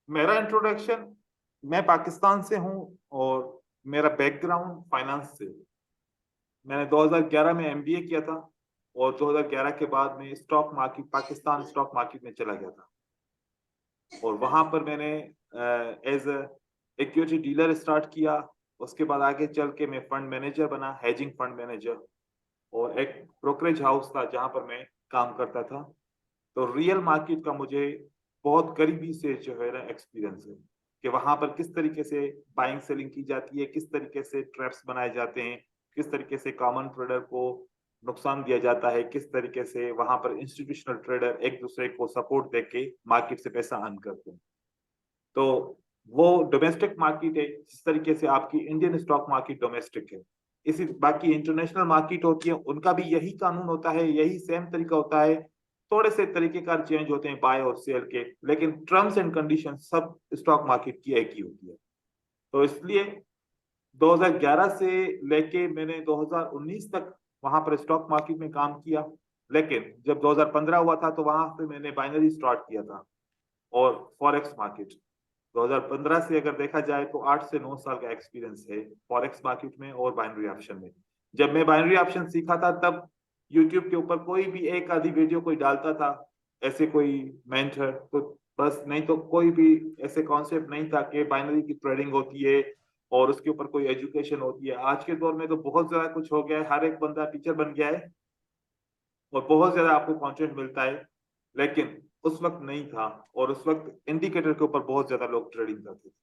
मेरा इंट्रोडक्शन, मैं पाकिस्तान से हूँ और मेरा बैकग्राउंड फाइनेंस से। मैंने 2011 में एमबीए किया था और 2011 के बाद में stock market, Pakistan stock market में चला गया था। और वहां पर मैंने एज इक्विटी डीलर स्टार्ट किया। उसके बाद आगे चल के मैं फंड मैनेजर बना, हेजिंग फंड मैनेजर। और एक ब्रोकरेज हाउस था जहां पर मैं काम करता था। तो रियल मार्केट का मुझे बहुत करीबी से जो है ना एक्सपीरियंस है कि वहां पर किस तरीके से बाइंग सेलिंग की जाती है, किस तरीके से ट्रैप्स बनाए जाते हैं, किस तरीके से कॉमन ट्रेडर को नुकसान दिया जाता है, किस तरीके से वहां पर इंस्टीट्यूशनल ट्रेडर एक दूसरे को सपोर्ट देके मार्केट से पैसा अर्न करते हैं। तो वो डोमेस्टिक मार्केट है, जिस तरीके से आपकी इंडियन स्टॉक मार्केट डोमेस्टिक है। इसी बाकी इंटरनेशनल मार्केट होती है, उनका भी यही कानून होता है, यही सेम तरीका होता है। थोड़े से तरीकेकार चेंज होते हैं बाय और सेल के, लेकिन टर्म्स एंड कंडीशन सब स्टॉक मार्केट की एक ही होती है। तो इसलिए 2011 से लेके मैंने 2019 तक वहां पर स्टॉक मार्केट में काम किया। लेकिन जब 2015 हुआ था तो वहां पे मैंने बाइनरी स्टार्ट किया था और फॉरेक्स मार्केट। 2015 से अगर देखा जाए तो 8 से 9 साल का एक्सपीरियंस है फॉरेक्स मार्केट में और बाइनरी ऑप्शन में। जब मैं बाइनरी ऑप्शन सीखा था तब यूट्यूब के ऊपर कोई भी एक आधी वीडियो कोई डालता था, ऐसे कोई मेंटर तो बस, नहीं तो कोई भी ऐसे कॉन्सेप्ट नहीं था कि बाइनरी की ट्रेडिंग होती है और उसके ऊपर कोई एजुकेशन होती है। आज के दौर में तो बहुत ज्यादा कुछ हो गया है, हर एक बंदा टीचर बन गया है और बहुत ज्यादा आपको कंटेंट मिलता है। लेकिन उस वक्त नहीं था, और उस वक्त इंडिकेटर के ऊपर बहुत ज्यादा लोग ट्रेडिंग करते थे।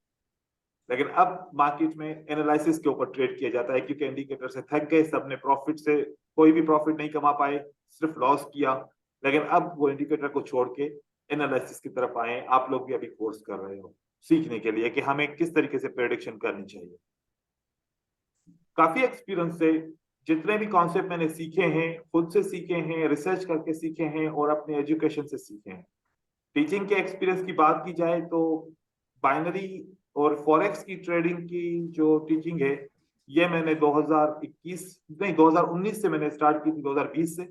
लेकिन अब मार्केट में एनालिसिस के ऊपर ट्रेड किया जाता है, क्योंकि इंडिकेटर से थक गए, सबने प्रॉफिट से कोई भी प्रॉफिट नहीं कमा पाए, सिर्फ लॉस किया। लेकिन अब वो इंडिकेटर को छोड़ के एनालिसिस की तरफ आए। आप लोग भी अभी कोर्स कर रहे हो सीखने के लिए कि हमें किस तरीके से प्रेडिक्शन करनी चाहिए। काफी एक्सपीरियंस से जितने भी कॉन्सेप्ट मैंने सीखे हैं, खुद से सीखे हैं, रिसर्च करके सीखे हैं और अपने एजुकेशन से सीखे हैं। टीचिंग के एक्सपीरियंस की बात की जाए तो बाइनरी और फॉरेक्स की ट्रेडिंग की जो टीचिंग है, ये मैंने 2021 नहीं 2019 से मैंने स्टार्ट की थी, 2020 से।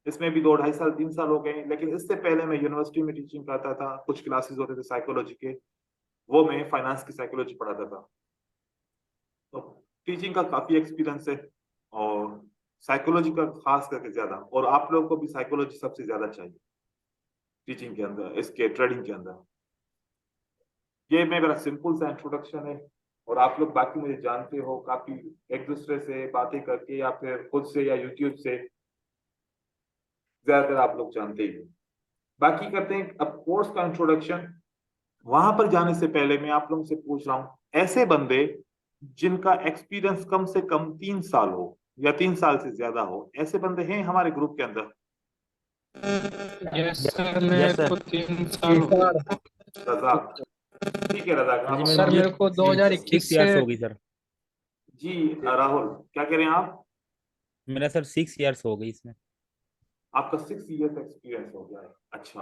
इसमें भी 2 ढाई साल 3 साल हो गए। लेकिन इससे पहले मैं यूनिवर्सिटी में टीचिंग करता था, कुछ क्लासेस होते थे साइकोलॉजी के, वो मैं फाइनेंस की साइकोलॉजी पढ़ाता था। तो टीचिंग का काफी एक्सपीरियंस है और साइकोलॉजी का खास करके ज्यादा, और आप लोगों को भी साइकोलॉजी सबसे ज्यादा चाहिए टीचिंग के अंदर, इसके ट्रेडिंग के अंदर। ये मेरा सिंपल सा इंट्रोडक्शन है। और आप लोग बाकी मुझे जानते हो काफी, एक दूसरे से बातें करके या फिर खुद से या यूट्यूब से ज्यादातर आप लोग जानते ही हो। बाकी करते हैं अब कोर्स का इंट्रोडक्शन। वहां पर जाने से पहले मैं आप लोगों से पूछ रहा हूँ, ऐसे बंदे जिनका एक्सपीरियंस कम से कम 3 साल हो या 3 साल से ज्यादा हो, ऐसे बंदे हैं हमारे ग्रुप के अंदर? यस सर, यस मेरे सर। को 3 साल जी हो गए। सर। रजाक, ठीक है रजाक, सर जी आप मैं सर अपना। मुझे मेरे को जी 2021 सिक्स से। ईयर्स हो गई सर। जी राहुल, क्या कह रहे हैं आप? मेरा सर 6 ईयर्स हो गई इसमें। आपका 6 ईयर एक्सपीरियंस हो गया है, अच्छा।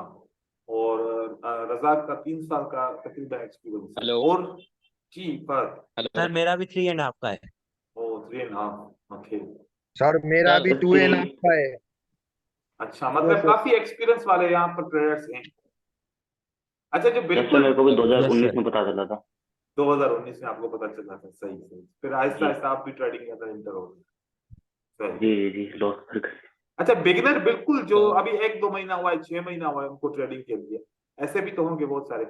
और रजाक का 3 साल का तकरीबन एक्सपीरियंस है। हेलो। और जी पर हेलो सर मेरा भी 3.5 का है। ओ 3.5, ओके। सर मेरा सर। भी टू एंड हाफ का है। अच्छा, वो मतलब सर। काफी एक्सपीरियंस वाले यहाँ पर ट्रेडर्स हैं। अच्छा, जो जैसे बिल्कुल मेरे को भी यस 2019 सर। में पता चला था। 2019 में आपको पता चला था, सही सही, फिर आहिस्ता जी आहिस्ता आप भी ट्रेडिंग के अंदर इंटर हो गए, जी सही। जी लॉस करके। अच्छा, बिगिनर बिल्कुल जो तो अभी 1 2 महीना हुआ है, 6 महीना हुआ है उनको ट्रेडिंग के लिए, ऐसे भी तो होंगे बहुत सारे।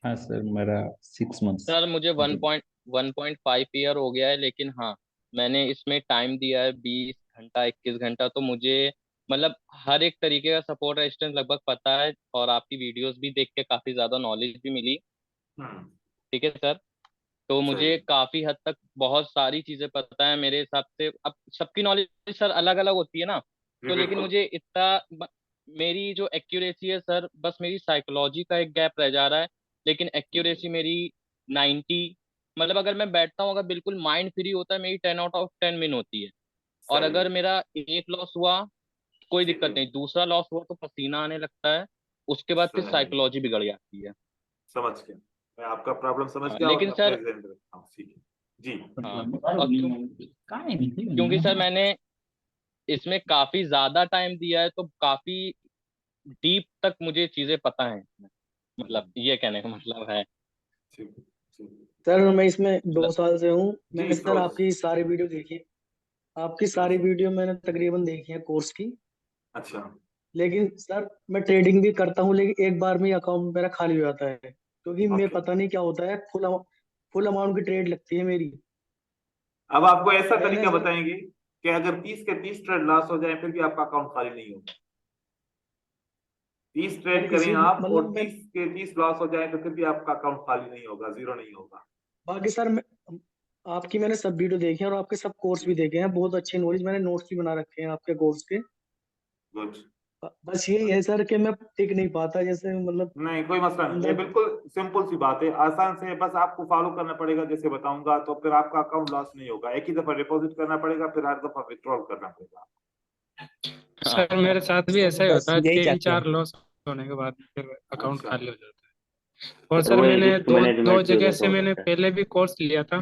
हाँ सर, मेरा 6 मंथ्स सर मुझे मतलब। 1.5 ईयर हो गया है, लेकिन हाँ, मैंने इसमें टाइम दिया है 20 घंटा 21 घंटा। तो मुझे मतलब हर एक तरीके का सपोर्ट रेजिस्टेंस लगभग पता है, और आपकी वीडियोस भी देख के काफी ज्यादा नॉलेज भी मिली। हम्म। ठीक है सर। तो सही। मुझे काफी हद तक बहुत सारी चीजें पता है मेरे हिसाब से। अब सबकी नॉलेज सर अलग अलग होती है ना। जी तो लेकिन बिल्कुल। मुझे इतना मेरी जो एक्यूरेसी है सर, बस मेरी साइकोलॉजी का एक गैप रह जा रहा है। लेकिन एक्यूरेसी मेरी 90, मतलब अगर मैं बैठता हूँ, अगर बिल्कुल माइंड फ्री होता है, मेरी 10 आउट ऑफ 10 विन होती है। और सही। अगर मेरा एक लॉस हुआ, कोई ठीक दिक्कत है। नहीं, दूसरा लॉस हुआ तो पसीना आने लगता है। उसके बाद फिर सही। साइकोलॉजी बिगड़ जाती है। समझ गया, मैं आपका प्रॉब्लम समझ हाँ गया और लेकिन मैं अपने सर। एग्जाम रखता हूँ, ठीक है जी। हाँ। और क्योंकि सर मैंने इसमें काफी ज्यादा टाइम दिया है, तो काफी डीप तक मुझे चीजें पता हैं इसमें। मतलब ये कहने का मतलब है। ठीक ठीक। सर मैं इसमें 2 मतलब साल से हूँ। जी मैंने सर फिरोज। आपकी सारी वीडियो देखी है। आपकी सारी वीडियो मैंने तकरीबन देखी है कोर्स की। अच्छा लेकिन सर मैं ट्रेडिंग भी करता हूँ, लेकिन एक बार में अकाउंट मेरा खाली हो जाता है, क्योंकि मैं ओके। पता नहीं क्या होता है, फुल अमाउंट की ट्रेड लगती है मेरी। अब आपको ऐसा मैंने तरीका सर बताएंगे कि अगर 30 के 30 ट्रेड लॉस हो जाए फिर भी आपका अकाउंट खाली नहीं होगा। 30 सर ट्रेड करें इसी आप और मतलब मैं 30 के 30 लॉस हो जाए तो फिर भी आपका अकाउंट खाली नहीं होगा, जीरो नहीं होगा। बाकी सर आपकी मैंने सब वीडियो देखे हैं और आपके सब कोर्स भी देखे हैं, बहुत अच्छी नॉलेज, मैंने नोट्स भी बना रखे हैं आपके कोर्स के। गुड। बस यही है सर कि मैं टिक नहीं पाता, जैसे मतलब नहीं कोई मसला नहीं, ये अंदर। बिल्कुल सिंपल सी बात है, आसान से, बस आपको फॉलो करना पड़ेगा जैसे बताऊंगा, तो फिर आपका अकाउंट लॉस नहीं होगा। एक ही दफा डिपॉजिट करना पड़ेगा, फिर हर दफा विड्रॉल करना पड़ेगा। हाँ। सर मेरे साथ भी ऐसा ही बस होता है, यही तीन चाहते हैं चार लॉस होने के बाद फिर अकाउंट अच्छा खाली हो जाता है। और सर सर वही मैंने रिस्क दो दो मैनेजमेंट की जगह वजह से से हो मैंने जाता है। पहले भी कोर्स लिया था।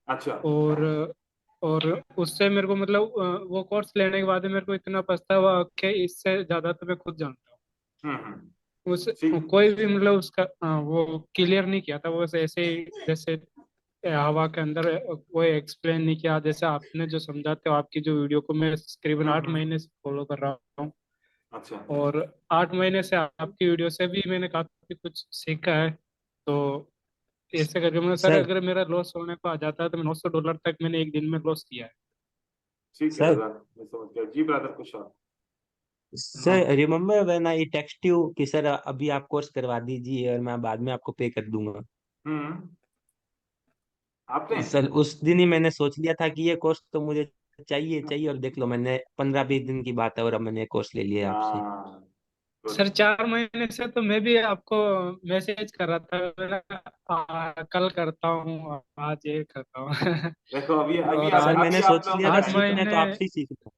अच्छा। और और उससे मेरे को मतलब वो कोर्स लेने के बाद मेरे को इतना पछतावा हुआ कि इससे ज्यादा तो मैं खुद जानता हम्म। हूँ। उस ठीक। कोई भी मतलब उसका वो क्लियर नहीं किया था, वो ऐसे ही जैसे हवा के अंदर वो एक्सप्लेन नहीं किया जैसे आपने जो समझाते हो। आपकी जो वीडियो को मैं तकरीबन 8 महीने से फॉलो कर रहा हूँ, अच्छा और 8 महीने से आपकी वीडियो से भी मैंने काफी कुछ सीखा है। तो ऐसे करके मैं सर, सर। अगर मेरा लॉस होने को आ जाता है तो $900 तक मैंने एक दिन में लॉस किया है। ठीक है सर रजा, मैं समझ गया जी। ब्रदर कुछ और? Sir remember when I text you कि सर अभी आप कोर्स करवा दीजिए और मैं बाद में आपको पे कर दूंगा। हम्म। आपने सर उस दिन ही मैंने सोच लिया था कि ये कोर्स तो मुझे चाहिए चाहिए, और देख लो मैंने 15-20 दिन की बात है और अब मैंने कोर्स ले लिया आपसे। हाँ सर गुड। 4 महीने से तो मैं भी आपको मैसेज कर रहा था, मेरा कल करता हूँ, आज ये करता हूँ। देखो अभी अभी और आप सर आज मैंने अभी आप सोच लोगों लिया का था आठ टाइम था, सीखना है तो महीने आपसे ही सीखना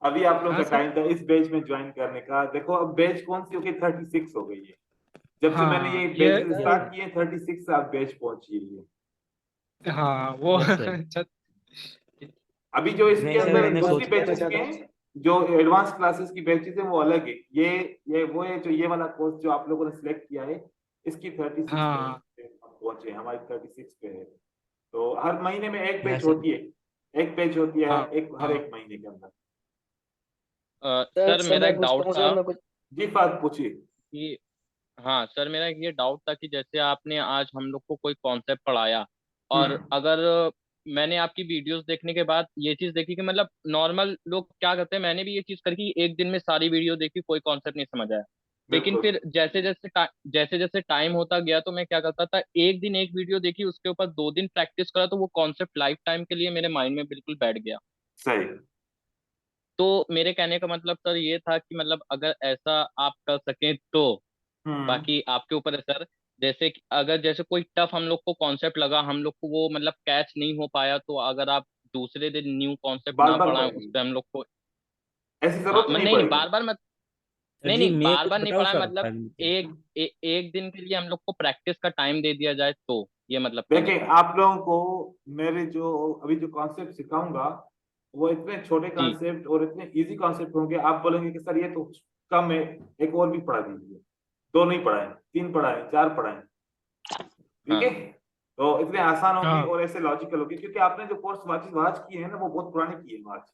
अभी आप लोगों हाँ का सर। टाइम था इस बैच में ज्वाइन करने का। देखो अब बैच कौन सी हो गई, 36 हो गई है। जब से मैंने हाँ ये ये बैच स्टार्ट किए 36 आप बैच पहुंची है। हाँ वो है। Yes sir. अभी जो इसके नहीं सर सर मैं अंदर एक मैंने बात दूसरी सोच लिया कहना था। बैचेस के चाहता हूँ। हैं, जो एडवांस क्लासेस की बैचेस है वो अलग है। ये वो है जो ये वाला कोर्स जो आप लोगों ने सिलेक्ट किया है, इसकी 36 पे हाँ हम पहुंचे, हमारी 36 पे है। तो हर महीने में एक बैच यस सर। होती है, एक बैच होती है हाँ एक हर हाँ। एक महीने के अंदर। सर सर सर मेरा मैं एक पूछता डाउट हूँ था सर, मैं कुछ। जी बात पूछिए। कि हाँ सर, मेरा एक ये डाउट था कि जैसे आपने आज हम लोग को कोई कॉन्सेप्ट पढ़ाया, और हम्म। अगर मैंने आपकी वीडियोस देखने के बाद ये चीज देखी कि मतलब नॉर्मल लोग क्या करते हैं, मैंने भी ये चीज करी कि एक दिन में सारी वीडियो देखी, कोई कॉन्सेप्ट नहीं समझ आया। लेकिन बिल्कुल फिर जैसे जैसे टाइम होता गया तो मैं क्या करता था, एक दिन एक वीडियो देखी, उसके ऊपर 2 दिन प्रैक्टिस करा, तो वो कॉन्सेप्ट लाइफ टाइम के लिए मेरे माइंड में बिल्कुल बैठ गया। सही। तो मेरे कहने का मतलब सर ये था कि मतलब अगर ऐसा आप कर सकें तो, हम्म। बाकी आपके ऊपर है सर। जैसे कि अगर जैसे कोई टफ हम लोग को कॉन्सेप्ट लगा, हम लोग को वो मतलब कैच नहीं हो पाया, तो अगर आप दूसरे दिन न्यू कॉन्सेप्ट बार ना बार पढ़ाएं, उस पढ़ेंगे, पर हम लोग को। ऐसी हाँ जरूरत नहीं नहीं नहीं, पड़ेगी। बार बार मत। सर नहीं जी नहीं, मेरे बार को बार नहीं बताओ पढ़ाएं, सर मतलब टाइम। एक दिन के लिए हम लोग को प्रैक्टिस का टाइम दे दिया जाए, तो ये मतलब कहने देखिए का। आप लोगों को मेरे जो अभी जो कॉन्सेप्ट सिखाऊंगा वो इतने छोटे जी कॉन्सेप्ट और इतने इजी कॉन्सेप्ट होंगे, आप बोलेंगे कि सर ये तो कम है, एक और भी पढ़ा दीजिए। दो नहीं पढ़ाए, तीन पढ़ाए, चार पढ़ाए, ठीक है। हाँ तो इतने आसान होंगे हाँ और ऐसे लॉजिकल होंगे, क्योंकि आपने जो कोर्स वाच किए हैं ना वो बहुत पुराने किए हैं वाच।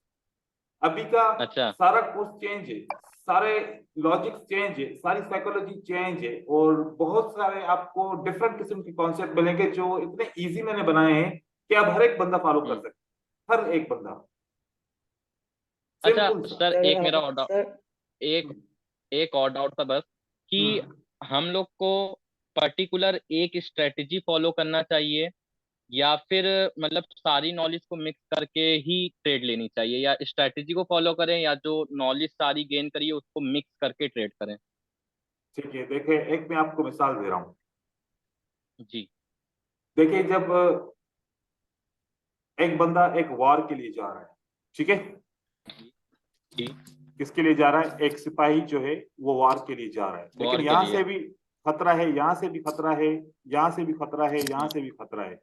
अभी का अच्छा सारा कोर्स चेंज है, सारे लॉजिक्स चेंज है, सारी साइकोलॉजी चेंज है, और बहुत सारे आपको डिफरेंट किस्म के कॉन्सेप्ट मिलेंगे जो इतने इजी मैंने बनाए हैं कि अब हर एक बंदा फॉलो कर हम्म। सकता है, हर एक बंदा। अच्छा सिंपल सा। सर, सर एक मेरा और डाउट, सर एक एक और डाउट था बस, कि हम्म। हम लोग को पर्टिकुलर एक स्ट्रेटजी फॉलो करना चाहिए, या फिर मतलब सारी नॉलेज को मिक्स करके ही ट्रेड लेनी चाहिए, या स्ट्रेटजी को फॉलो करें, या जो नॉलेज सारी गेन करिए उसको मिक्स करके ट्रेड करें। ठीक है, देखिए एक मैं आपको मिसाल दे रहा हूँ। जी देखिए जब एक बंदा एक वॉर के लिए जा रहा है, ठीक है, जी। किसके लिए जा रहा है, एक सिपाही जो है वो वॉर के लिए जा रहा है, लेकिन वॉर के यहाँ लिए। से भी खतरा है, यहाँ से भी खतरा है, यहाँ से भी खतरा है, यहाँ से भी खतरा है।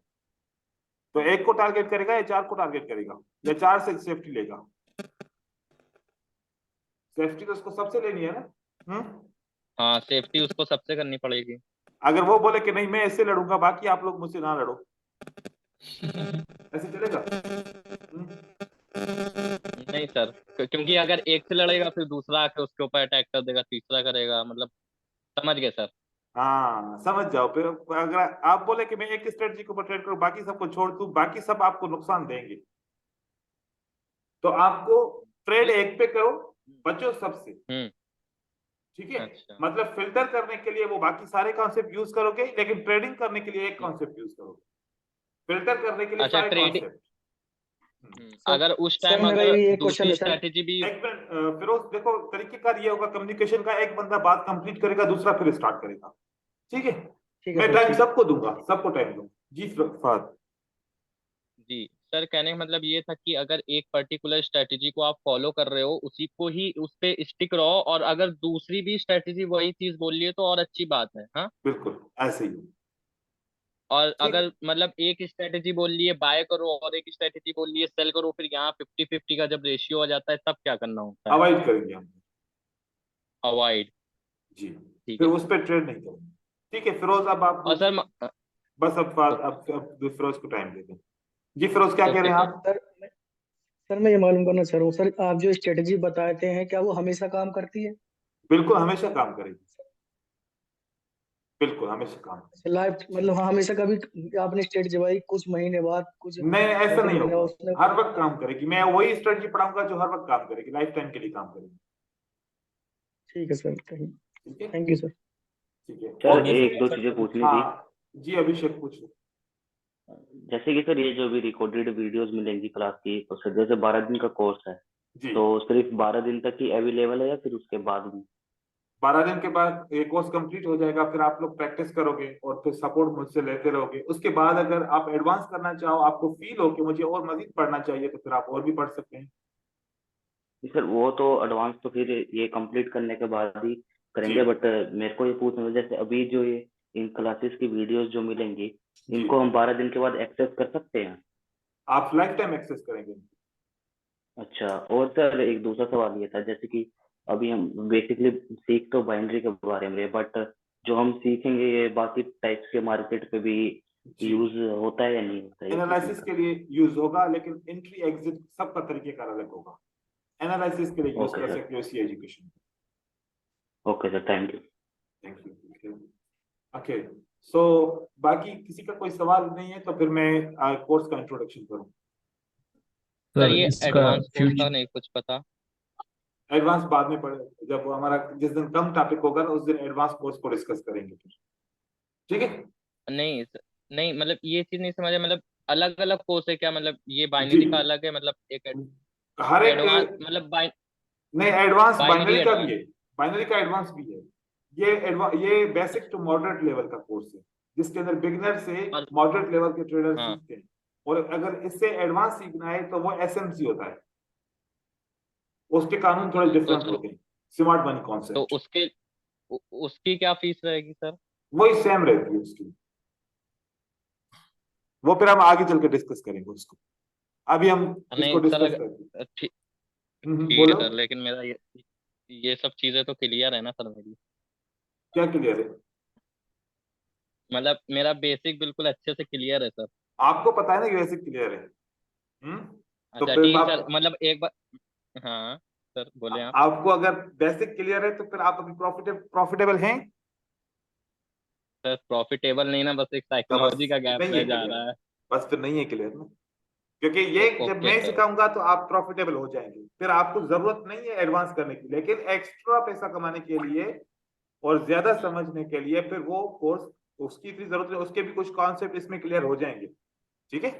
तो एक को टारगेट करेगा या चार को टारगेट करेगा, या चार से सेफ्टी लेगा? सेफ्टी तो उसको सबसे लेनी है ना। हाँ, सेफ्टी उसको सबसे करनी पड़ेगी। अगर वो बोले कि नहीं मैं ऐसे लड़ूंगा, बाकी आप लोग मुझसे ना लड़ो, ऐसे चलेगा? नहीं सर, क्योंकि अगर एक से लड़ेगा फिर दूसरा आके उसके ऊपर अटैक कर देगा, तीसरा करेगा, मतलब समझ गए सर। हाँ समझ जाओ। फिर अगर आप बोले कि मैं एक स्ट्रेटजी को ट्रेड करूं, बाकी सबको छोड़ दूं, बाकी सब आपको नुकसान देंगे, तो आपको ट्रेड एक पे करो, बचो सबसे। ठीक है? अच्छा मतलब फिल्टर करने के लिए वो बाकी सारे कॉन्सेप्ट यूज करोगे, लेकिन ट्रेडिंग करने के लिए एक कॉन्सेप्ट यूज करोगे, फिल्टर करने के लिए अच्छा, सारे ट्रेड कॉन्सेप्ट। अगर उस सर टाइम मेरा अगर ये एक क्वेश्चन दूसरी है सर। स्ट्रेटेजी भी। एक मिनट फिरोज, देखो तरीकेकार ये होगा कम्युनिकेशन का, एक बंदा बात कंप्लीट करेगा, दूसरा फिर स्टार्ट करेगा। ठीक है? ठीक है मैं सर, टाइम ठीक। सबको दूंगा, सबको टाइम दूंगा। जी फहद। जी सर, कहने का मतलब ये था कि अगर एक पर्टिकुलर स्ट्रेटेजी को आप फॉलो कर रहे हो, उसी को ही उस पे स्टिक रहो, और अगर दूसरी भी स्ट्रेटेजी वही चीज बोल रही है तो और अच्छी बात है। हाँ, बिल्कुल ऐसे ही। और ठीक, अगर मतलब एक स्ट्रेटेजी बोल रही है बाय करो और एक स्ट्रेटेजी बोल रही है सेल करो, फिर यहाँ 50-50 का जब रेशियो आ जाता है तब क्या करना होता है? अवॉइड करेंगे हम। अवॉइड। जी, ठीक फिर है उस सर। पर ट्रेड नहीं करेंगे। ठीक है फिरोज, अब आप और सर पूछिए। बस अब बात, ओके अब फिरोज को टाइम देते हैं। जी फिरोज, क्या कह ओके रहे हैं सर। आप? सर मैं ये मालूम करना चाह रहा हूँ सर, आप जो स्ट्रेटजी बताते हैं क्या वो हमेशा काम करती है? बिल्कुल हमेशा काम करेगी, बिल्कुल हमेशा काम करेगी। लाइफ मतलब हाँ, हमेशा कभी आपने स्ट्रेटजी भाई कुछ महीने बाद, कुछ नहीं ऐसा घंटे नहीं महीने होगा, बाद उसने। हर वक्त काम करेगी। मैं वही स्ट्रेटजी पढ़ाऊंगा जो हर वक्त काम करेगी, लाइफ टाइम के लिए काम करेगी। ठीक है सर, थैंक ठीक है? You sir. ठीक है, सर और एक किसी? दो चीजें पूछनी थी। हाँ जी अभिषेक पूछो। जैसे कि सर ये जो भी रिकॉर्डेड वीडियोस मिलेंगी क्लास की, तो सर जैसे 12 दिन का कोर्स है, जी, तो सिर्फ 12 दिन तक ही अवेलेबल है या फिर उसके बाद भी? 12 दिन के बाद ये कोर्स कंप्लीट हो जाएगा, फिर आप लोग प्रैक्टिस करोगे और फिर सपोर्ट मुझसे लेते रहोगे। उसके बाद अगर आप एडवांस करना चाहो, आपको फील हो कि मुझे और मजीद पढ़ना चाहिए, तो फिर आप और भी पढ़ सकते हैं। जी सर, वो तो एडवांस तो फिर ये कंप्लीट करने के बाद ही जी करेंगे, बट मेरे को ये पूछना है, जैसे अभी जो ये इन क्लासेस की वीडियोस जो मिलेंगी, जी, इनको हम 12 दिन के बाद एक्सेस कर सकते हैं? आप लाइफ टाइम एक्सेस करेंगे। अच्छा, और सर एक दूसरा सवाल ये था, जैसे कि अभी हम बेसिकली सीख तो बाइनरी के बारे में रहे, बट जो हम सीखेंगे ये बाकी टाइप्स के मार्केट पे भी जी, यूज होता है या नहीं होता है ये सीखने एनालिसिस का? के लिए यूज होगा, लेकिन एंट्री एग्जिट सबका तरीकेकार अलग होगा। एनालिसिस के लिए यूज ओके कर सर। सकते हो इसी education. Okay sir, thank you. Thank you. Okay, so बाकी किसी का कोई सवाल नहीं है, तो फिर मैं कोर्स का इंट्रोडक्शन करूँ। सर सर ये इसका एडवांस कोर्स का फ्यूचर नहीं कुछ पता। एडवांस बाद में पढ़े, जब वो हमारा जिस दिन कम टॉपिक होगा ना, उस दिन एडवांस कोर्स को डिस्कस करेंगे फिर। ठीक है? नहीं नहीं, मतलब ये चीज नहीं समझा, मतलब अलग अलग कोर्स है क्या? मतलब ये जी, बाइनरी का अलग है, मतलब एक हर एक एडवांस मतलब नहीं, एडवांस बाइनरी बाइनरी का भी एडवांस। है, बाइनरी का एडवांस भी है। ये बेसिक टू मॉडरेट लेवल का कोर्स है, जिसके अंदर बिगिनर से और मॉडरेट लेवल के ट्रेडर हाँ, सीखते हैं। और अगर इससे एडवांस सीखना है तो वो एसएमसी होता है, उसके कानून थोड़े डिफरेंट तो होते हैं। स्मार्ट मनी तो कॉन्सेप्ट उसके उसकी क्या फीस रहेगी सर? वही सेम रहती है उसकी। वो फिर हम आगे चल के डिस्कस करेंगे उसको, अभी हम इसको नहीं सर, डिस्कस करते हैं। अगर ठीक ठीक है बोलो, सर, लेकिन मेरा ये सब चीजें तो क्लियर है ना सर मेरी? क्या क्लियर है? मतलब मेरा बेसिक बिल्कुल अच्छे से क्लियर है सर। आपको पता है ना कि वैसे क्लियर है। तो अच्छा फिर ठीक है आप, सर, मतलब एक बार। हाँ सर, बोले आप। आपको अगर बेसिक क्लियर है तो फिर आप अभी प्रॉफिटेबल हैं। सर प्रॉफिटेबल नहीं ना, बस एक तो बस साइकोलॉजी का गैप नहीं है रह जा क्लियर, रहा है। बस फिर नहीं है क्लियर ना, क्योंकि ये जब ओके मैं सर। सिखाऊंगा तो आप प्रॉफिटेबल हो जाएंगे, फिर आपको जरूरत नहीं है एडवांस करने की, लेकिन एक्स्ट्रा पैसा कमाने के लिए और ज्यादा समझने के लिए फिर वो कोर्स, उसकी इतनी जरूरत नहीं, उसके भी कुछ कॉन्सेप्ट इसमें क्लियर हो जाएंगे। ठीक है?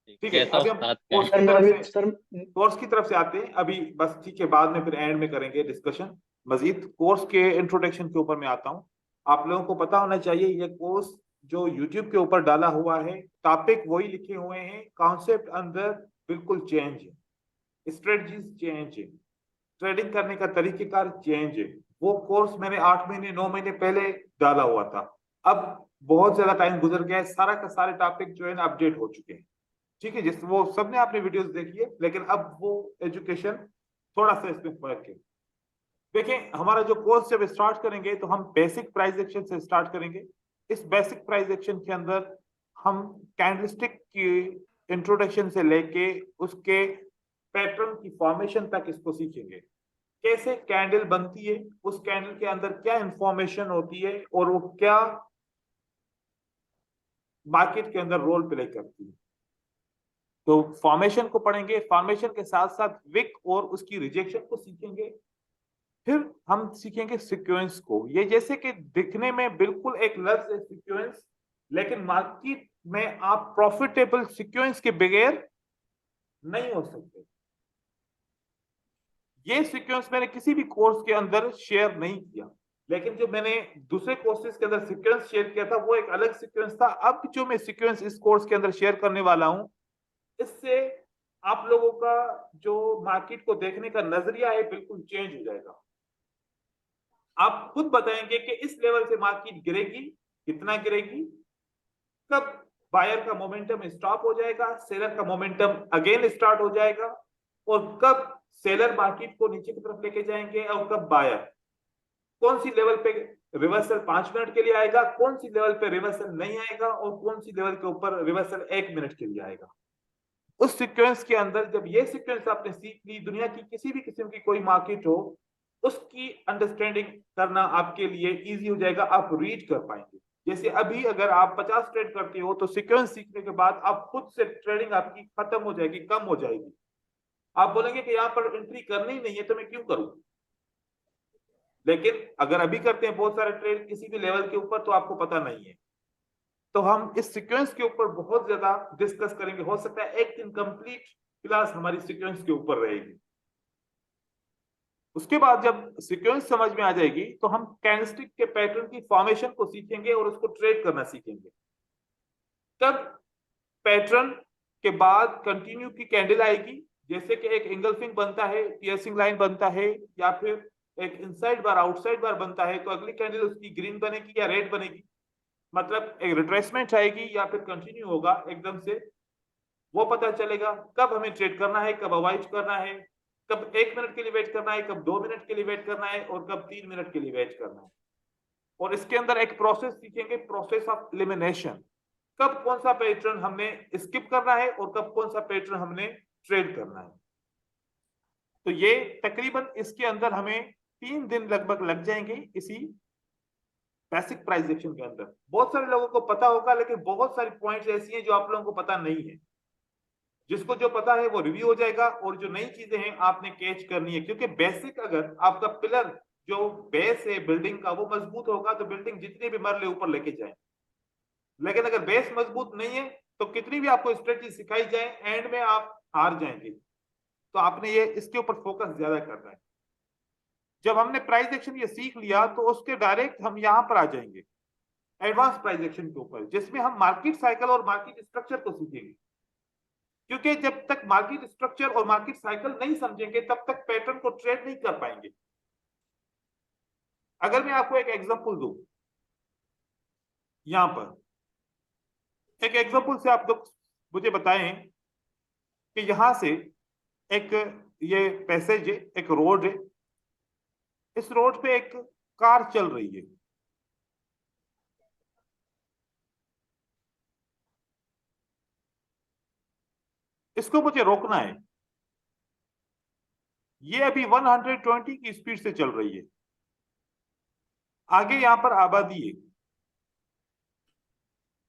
ठीक है, कैसा अभी हम उस्ताद कोर्स कहें। सर की मैं तरफ अभी से, सर। कोर्स की तरफ से आते हैं अभी बस। ठीक है, बाद में फिर एंड में करेंगे डिस्कशन मजीद। कोर्स के इंट्रोडक्शन के ऊपर मैं आता हूँ। आप लोगों को पता होना चाहिए ये कोर्स जो यूट्यूब के ऊपर डाला हुआ है, टॉपिक वही लिखे हुए हैं, कॉन्सेप्ट अंदर बिल्कुल चेंज है, स्ट्रेटजीज चेंज है, ट्रेडिंग करने का तरीकेकार चेंज है। वो कोर्स मैंने 8 महीने 9 महीने पहले डाला हुआ था, अब बहुत ज्यादा टाइम गुजर गया है, सारा का सारे टॉपिक जो है ना अपडेट हो चुके हैं। ठीक है, जिस वो सबने आपने वीडियोस देखी है, लेकिन अब वो एजुकेशन थोड़ा सा इसमें फर्क है। देखें, हमारा जो कोर्स जब स्टार्ट करेंगे तो हम बेसिक प्राइस एक्शन से स्टार्ट करेंगे। इस बेसिक प्राइस एक्शन के अंदर हम कैंडलस्टिक की इंट्रोडक्शन से लेके उसके पैटर्न की फॉर्मेशन तक इसको सीखेंगे। कैसे कैंडल बनती है, उस कैंडल के अंदर क्या इंफॉर्मेशन होती है और वो क्या मार्केट के अंदर रोल प्ले करती है। तो फॉर्मेशन को पढ़ेंगे, फॉर्मेशन के साथ साथ विक और उसकी रिजेक्शन को सीखेंगे। फिर हम सीखेंगे सीक्वेंस को। ये जैसे कि दिखने में बिल्कुल एक लफ्ज है सीक्वेंस, लेकिन मार्केट में आप प्रॉफिटेबल सीक्वेंस के बगैर नहीं हो सकते। ये सीक्वेंस मैंने किसी भी कोर्स के अंदर शेयर नहीं किया, लेकिन जो मैंने दूसरे कोर्सेज के अंदर सीक्वेंस शेयर किया था वो एक अलग सीक्वेंस था। अब जो मैं सीक्वेंस इस कोर्स के अंदर शेयर करने वाला हूं, इससे आप लोगों का जो मार्केट को देखने का नजरिया है बिल्कुल चेंज हो जाएगा। आप खुद बताएंगे कि इस लेवल से मार्केट गिरेगी, कितना गिरेगी, कब बायर का मोमेंटम स्टॉप हो जाएगा, सेलर का मोमेंटम अगेन स्टार्ट हो जाएगा, और कब सेलर मार्केट को नीचे की तरफ लेके जाएंगे और कब बायर, कौन सी लेवल पे रिवर्सल 5 मिनट के लिए आएगा, कौन सी लेवल पे रिवर्सल नहीं आएगा, और कौन सी लेवल के ऊपर रिवर्सल 1 मिनट के लिए आएगा। उस सीक्वेंस के अंदर जब ये सीक्वेंस आपने सीख ली, दुनिया की किसी भी किस्म की कोई मार्केट हो, उसकी अंडरस्टैंडिंग करना आपके लिए इजी हो जाएगा, आप रीड कर पाएंगे। जैसे अभी अगर आप 50 ट्रेड करते हो तो सीक्वेंस सीखने के बाद आप खुद से ट्रेडिंग आपकी खत्म हो जाएगी, कम हो जाएगी। आप बोलेंगे कि यहाँ पर एंट्री करनी ही नहीं है तो मैं क्यों करूं। लेकिन अगर अभी करते हैं बहुत सारे ट्रेड किसी भी लेवल के ऊपर तो आपको पता नहीं है। तो हम इस सीक्वेंस के ऊपर बहुत ज्यादा डिस्कस करेंगे। हो सकता है एक दिन कंप्लीट क्लास हमारी सीक्वेंस के ऊपर रहेगी। उसके बाद जब सीक्वेंस समझ में आ जाएगी तो हम कैंडलस्टिक के पैटर्न की फॉर्मेशन को सीखेंगे और उसको ट्रेड करना सीखेंगे। तब पैटर्न के बाद कंटिन्यू की कैंडल आएगी, जैसे कि एक एंगल्फिंग बनता है, पियर्सिंग लाइन बनता है, या फिर एक इनसाइड बार आउटसाइड बार बनता है, तो अगली कैंडल उसकी ग्रीन बनेगी या रेड बनेगी, मतलब एक रिट्रेसमेंट आएगी या फिर कंटिन्यू होगा एकदम से। वो पता चलेगा कब हमें ट्रेड करना है, कब अवॉइड करना है, कब 1 मिनट के लिए वेट करना है, कब 2 मिनट के लिए वेट करना है, और कब 3 मिनट के लिए वेट करना है। और इसके अंदर एक प्रोसेस सीखेंगे, प्रोसेस ऑफ एलिमिनेशन। कब कौन सा पैटर्न हमने स्किप करना है और कब कौन सा पैटर्न हमने ट्रेड करना है। तो ये तकरीबन इसके अंदर हमें 3 दिन लगभग लग जाएंगे इसी बेसिक प्राइस एक्शन के अंदर। बहुत सारे लोगों को पता होगा, लेकिन बहुत सारी पॉइंट्स ऐसी हैं जो आप लोगों को पता नहीं है। जिसको जो पता है वो रिव्यू हो जाएगा, और जो नई चीजें हैं आपने कैच करनी है, क्योंकि बेसिक अगर आपका पिलर जो बेस है बिल्डिंग का वो मजबूत होगा तो बिल्डिंग जितने भी मरले ऊपर लेके जाए। लेकिन अगर बेस मजबूत नहीं है तो कितनी भी आपको स्ट्रेटजी सिखाई जाए एंड में आप हार जाएंगे। तो आपने ये इसके ऊपर फोकस ज्यादा करना है। जब हमने प्राइस एक्शन ये सीख लिया तो उसके डायरेक्ट हम यहां पर आ जाएंगे एडवांस प्राइस एक्शन के ऊपर, जिसमें हम मार्केट साइकिल और मार्केट स्ट्रक्चर को सीखेंगे। क्योंकि जब तक मार्केट स्ट्रक्चर और मार्केट साइकिल नहीं समझेंगे तब तक पैटर्न को ट्रेड नहीं कर पाएंगे। अगर मैं आपको एक एग्जांपल दूं, यहां पर एक एग्जांपल से आप लोग मुझे बताएं कि यहां से एक ये पैसेज है, एक रोड है, इस रोड पे एक कार चल रही है। इसको मुझे रोकना है। ये अभी 120 की स्पीड से चल रही है। आगे यहां पर आबादी है,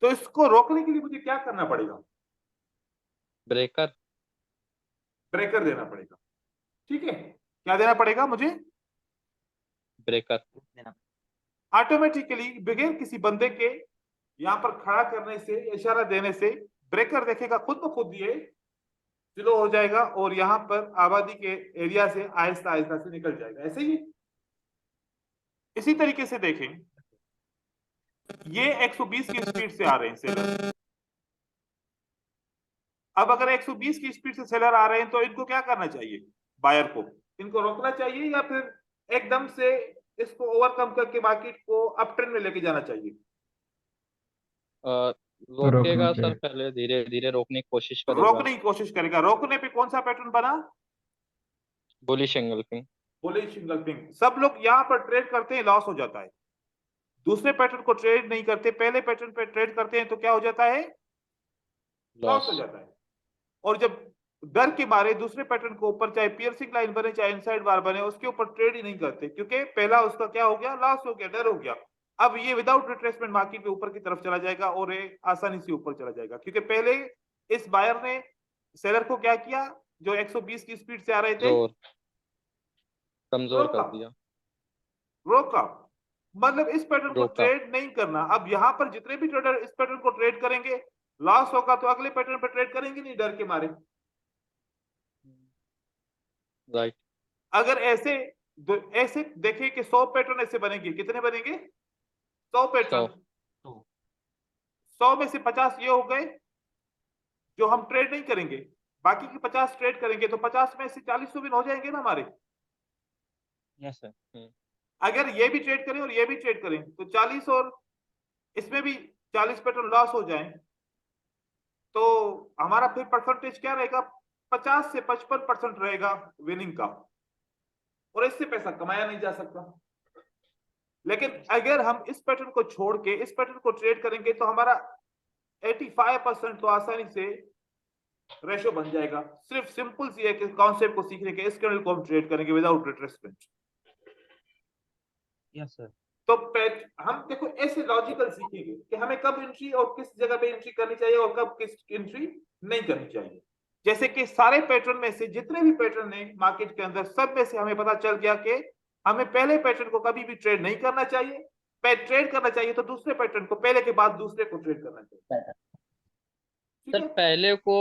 तो इसको रोकने के लिए मुझे क्या करना पड़ेगा? ब्रेकर ब्रेकर देना पड़ेगा। ठीक है, क्या देना पड़ेगा मुझे? ब्रेकर ऑटोमेटिकली बगैर किसी बंदे के यहां पर खड़ा करने से, इशारा देने से ब्रेकर देखेगा खुद ब खुद ये स्लो हो जाएगा और यहां पर आबादी के एरिया से आहिस्ता आहिस्ता से निकल जाएगा। ऐसे ही इसी तरीके से देखें, ये 120 की स्पीड से आ रहे हैं सेलर। अब अगर 120 की स्पीड से सेलर आ रहे हैं तो इनको क्या करना चाहिए? बायर को इनको रोकना चाहिए या फिर एकदम से इसको ओवरकम करके मार्केट को अप ट्रेंड में लेके जाना चाहिए? रोकेगा सर, पहले धीरे धीरे रोकने की कोशिश करेगा। रोकने की कोशिश करेगा। रोकने पे कौन सा पैटर्न बना? Bullish engulfing. बुलिश इंगल्फिंग, सब लोग यहाँ पर ट्रेड करते हैं, लॉस हो जाता है। दूसरे पैटर्न को ट्रेड नहीं करते, पहले पैटर्न पे ट्रेड करते हैं तो क्या हो जाता है, लॉस हो लॉस। जाता है। और जब डर के मारे दूसरे पैटर्न को ऊपर, चाहे पियर्सिंग लाइन बने चाहे इनसाइड बार बने, उसके ऊपर ट्रेड ही नहीं करते, क्योंकि पहला उसका क्या हो गया, लॉस हो गया, डर हो गया। अब ये विदाउट रिट्रेसमेंट मार्केट में ऊपर की तरफ चला जाएगा और ये आसानी से ऊपर चला जाएगा, क्योंकि पहले इस बायर ने सेलर को क्या किया, जो 120 की स्पीड से आ रहे थे, जोर कमजोर रोका, कर दिया। रोका, मतलब इस पैटर्न को रोका। ट्रेड नहीं करना। अब यहाँ पर जितने भी ट्रेडर इस पैटर्न को ट्रेड करेंगे, लॉस होगा तो अगले पैटर्न पर ट्रेड करेंगे नहीं, डर के मारे। राइट। अगर ऐसे ऐसे देखें कि 100 पैटर्न ऐसे बनेंगे, कितने बनेंगे, 100 पैटर्न, 100 में से 50 ये हो गए जो हम ट्रेड नहीं करेंगे, बाकी के 50 ट्रेड करेंगे, तो 50 में से 40 तो विन हो जाएंगे ना हमारे। Yes sir. अगर ये भी ट्रेड करें और ये भी ट्रेड करें तो 40 और इसमें भी 40 पैटर्न लॉस हो जाए तो हमारा फिर परसेंटेज क्या रहेगा, 50 से 55% रहेगा विनिंग का, और इससे पैसा कमाया नहीं जा सकता। लेकिन अगर हम इस पैटर्न को छोड़ के इस पैटर्न को ट्रेड करेंगे तो हमारा 85% तो आसानी से रेशो बन जाएगा। सिर्फ सिंपल सी है कि कॉन्सेप्ट को सीखने के, इस कैंडल को हम ट्रेड करेंगे विदाउट रिट्रेसमेंट। Yes sir. तो हम देखो ऐसे लॉजिकल सीखेंगे कि हमें कब एंट्री और किस जगह पे एंट्री करनी चाहिए और कब किस एंट्री नहीं करनी चाहिए। जैसे कि सारे पैटर्न में से जितने भी पैटर्न है मार्केट के अंदर, सब में से हमें पता चल गया कि हमें पहले पैटर्न को कभी भी ट्रेड नहीं करना चाहिए, ट्रेड करना चाहिए तो दूसरे पैटर्न को पहले के बाद दूसरे को ट्रेड करना चाहिए। ठीक सर है, पहले को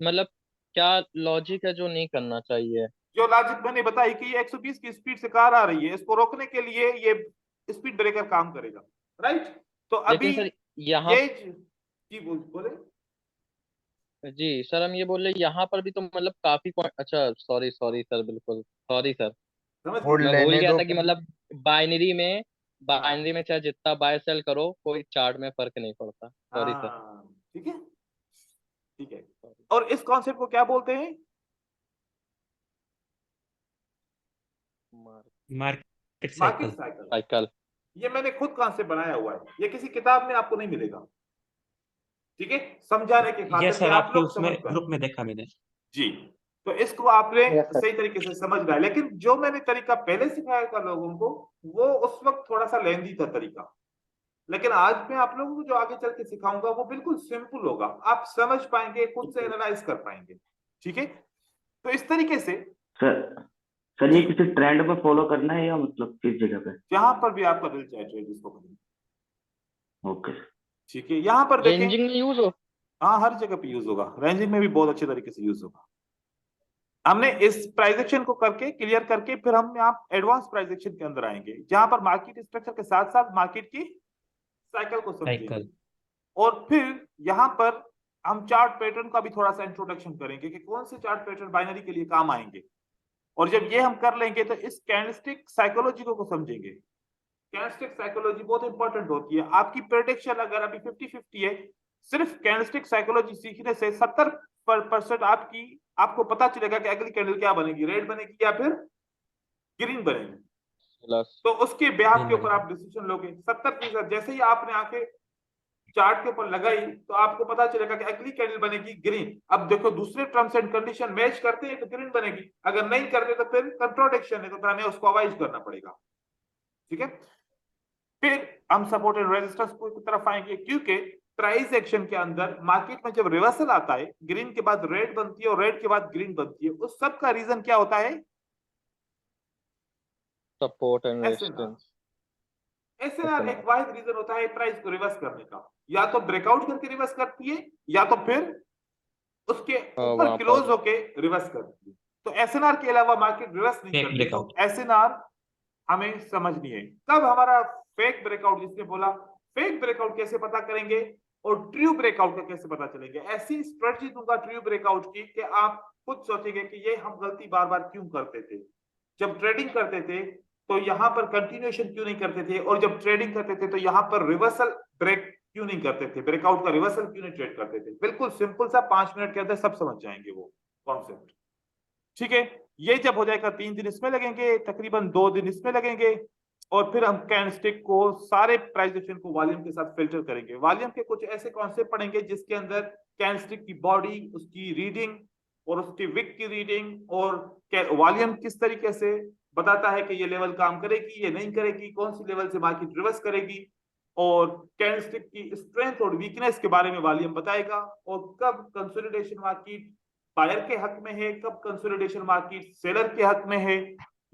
मतलब क्या लॉजिक है जो नहीं करना चाहिए? जो लॉजिक मैंने बताई कि ये 120 की स्पीड से कार आ रही है, इसको रोकने के लिए ये स्पीड ब्रेकर काम करेगा, राइट। तो अभी लेकिन सर यहाँ ये जी बोले जी सर, हम ये बोल रहे यहाँ पर भी तो मतलब काफी पॉइंट। अच्छा सॉरी सॉरी सर, बिल्कुल सॉरी सर, समझ होल्ड गए? मैं भूल लेने गया दो। था कि मतलब बाइनरी में चाहे जितना बाय सेल करो कोई चार्ट में फर्क नहीं पड़ता। Sorry sir. हाँ, ठीक है, ठीक है। और इस कॉन्सेप्ट को क्या बोलते हैं, market market cycle. Cycle. Cycle. ये मैंने खुद कॉन्सेप्ट बनाया हुआ है, ये किसी किताब में आपको नहीं मिलेगा, ठीक है, समझाने के खातिर यस कि सर, आप आपके लोग उसमें समझ पाए। ग्रुप में देखा मैंने। जी, तो इसको आपने Yes, sir. सही तरीके से समझना है। लेकिन जो मैंने तरीका पहले सिखाया था लोगों को, वो उस वक्त थोड़ा सा लेंदी था तरीका, लेकिन आज मैं आप लोगों को जो आगे चल के सिखाऊंगा वो बिल्कुल सिंपल होगा, आप समझ पाएंगे, खुद से एनालाइज कर पाएंगे, ठीक है। तो इस तरीके से सर ये किसी ट्रेंड में फॉलो करना है या मतलब किस जगह पे? जहां पर भी आपका दिल चाहे ट्रेड इसको करें, ओके। ठीक है। यहाँ पर देखें, रेंजिंग में यूज हो। हाँ हर जगह पे यूज होगा, रेंजिंग में भी बहुत अच्छे तरीके से यूज होगा। हमने इस प्राइस एक्शन को करके क्लियर करके फिर हम यहाँ एडवांस प्राइस एक्शन के अंदर आएंगे, जहां पर मार्केट स्ट्रक्चर के साथ साथ मार्केट की साइकिल को समझेंगे, साइकिल। और फिर यहाँ पर हम चार्ट पैटर्न का भी थोड़ा सा इंट्रोडक्शन करेंगे कि कौन से चार्ट पैटर्न बाइनरी के लिए काम आएंगे। और जब ये हम कर लेंगे तो इस कैंडलस्टिक साइकोलॉजी को समझेंगे। कैंडलस्टिक साइकोलॉजी बहुत इंपॉर्टेंट होती है। आपकी प्रेडिक्शन अगर अभी 50-50 है, सिर्फ कैंडलस्टिक साइकोलॉजी सीखने से 70% आपको पता चलेगा कि अगली कैंडल क्या बनेगी, रेड बनेगी या फिर ग्रीन बनेगी। प्लस तो उसके ब्याज के ग्रीन ऊपर आप डिसीजन लोगे। 70% जैसे ही आपने आके चार्ट के ऊपर लगाई तो आपको पता चलेगा कि अगली कैंडल बनेगी ग्रीन। अब देखो दूसरे टर्म्स एंड कंडीशन मैच करते हैं तो ग्रीन बनेगी, अगर नहीं करते तो फिर कंट्रोडिक्शन है, तो हमें उसको अवॉइड करना पड़ेगा, ठीक है। फिर हम सपोर्ट एंड रेजिस्टेंस की तरफ आएंगे, क्योंकि प्राइस एक्शन के अंदर मार्केट में जब रिवर्सल आता है, ग्रीन के बाद रेड बनती है और रेड के बाद ग्रीन बनती है, उस सब का रीजन क्या होता है, support and SNR। Resistance. SNR एक वाहिद रीजन होता है प्राइस को रिवर्स करने का, या तो ब्रेकआउट करके रिवर्स करती है या तो फिर उसके ऊपर वहां क्लोज पर होके रिवर्स करती है। तो SNR के अलावा मार्केट रिवर्स नहीं फेक करती। ब्रेकआउट। तो SNR हमें समझनी है। कब हमारा फेक ब्रेकआउट, जिसने बोला फेक ब्रेकआउट कैसे पता करेंगे और ट्रू ब्रेकआउट का कैसे पता चलेंगे, ऐसी स्ट्रेटजी दूंगा ट्रू ब्रेकआउट की कि आप खुद सोचेंगे कि ये हम गलती बार बार क्यों करते थे। जब ट्रेडिंग करते थे तो यहाँ पर कंटिन्यूएशन क्यों नहीं करते थे, और जब ट्रेडिंग करते थे तो यहाँ पर रिवर्सल ब्रेक क्यों नहीं करते थे, ब्रेकआउट का रिवर्सल क्यों नहीं ट्रेड करते थे। बिल्कुल सिंपल सा, 5 मिनट के अंदर सब समझ जाएंगे वो कॉन्सेप्ट, ठीक है। ये जब हो जाएगा 3 दिन इसमें लगेंगे, तकरीबन 2 दिन इसमें लगेंगे, और फिर हम कैंडलस्टिक को सारे प्राइस एक्शन को वॉल्यूम के साथ फिल्टर करेंगे। वॉल्यूम के कुछ ऐसे कॉन्सेप्ट पढ़ेंगे जिसके अंदर कैंडलस्टिक की बॉडी, उसकी रीडिंग और उसकी विक की रीडिंग और वॉल्यूम किस तरीके से बताता है कि ये लेवल काम करेगी, ये नहीं करेगी, कौन सी लेवल से मार्केट रिवर्स करेगी, और कैंडलस्टिक की स्ट्रेंथ और वीकनेस के बारे में वॉल्यूम बताएगा, और कब कंसोलिडेशन मार्केट बायर के हक में है, कब कंसोलिडेशन मार्केट सेलर के हक में है,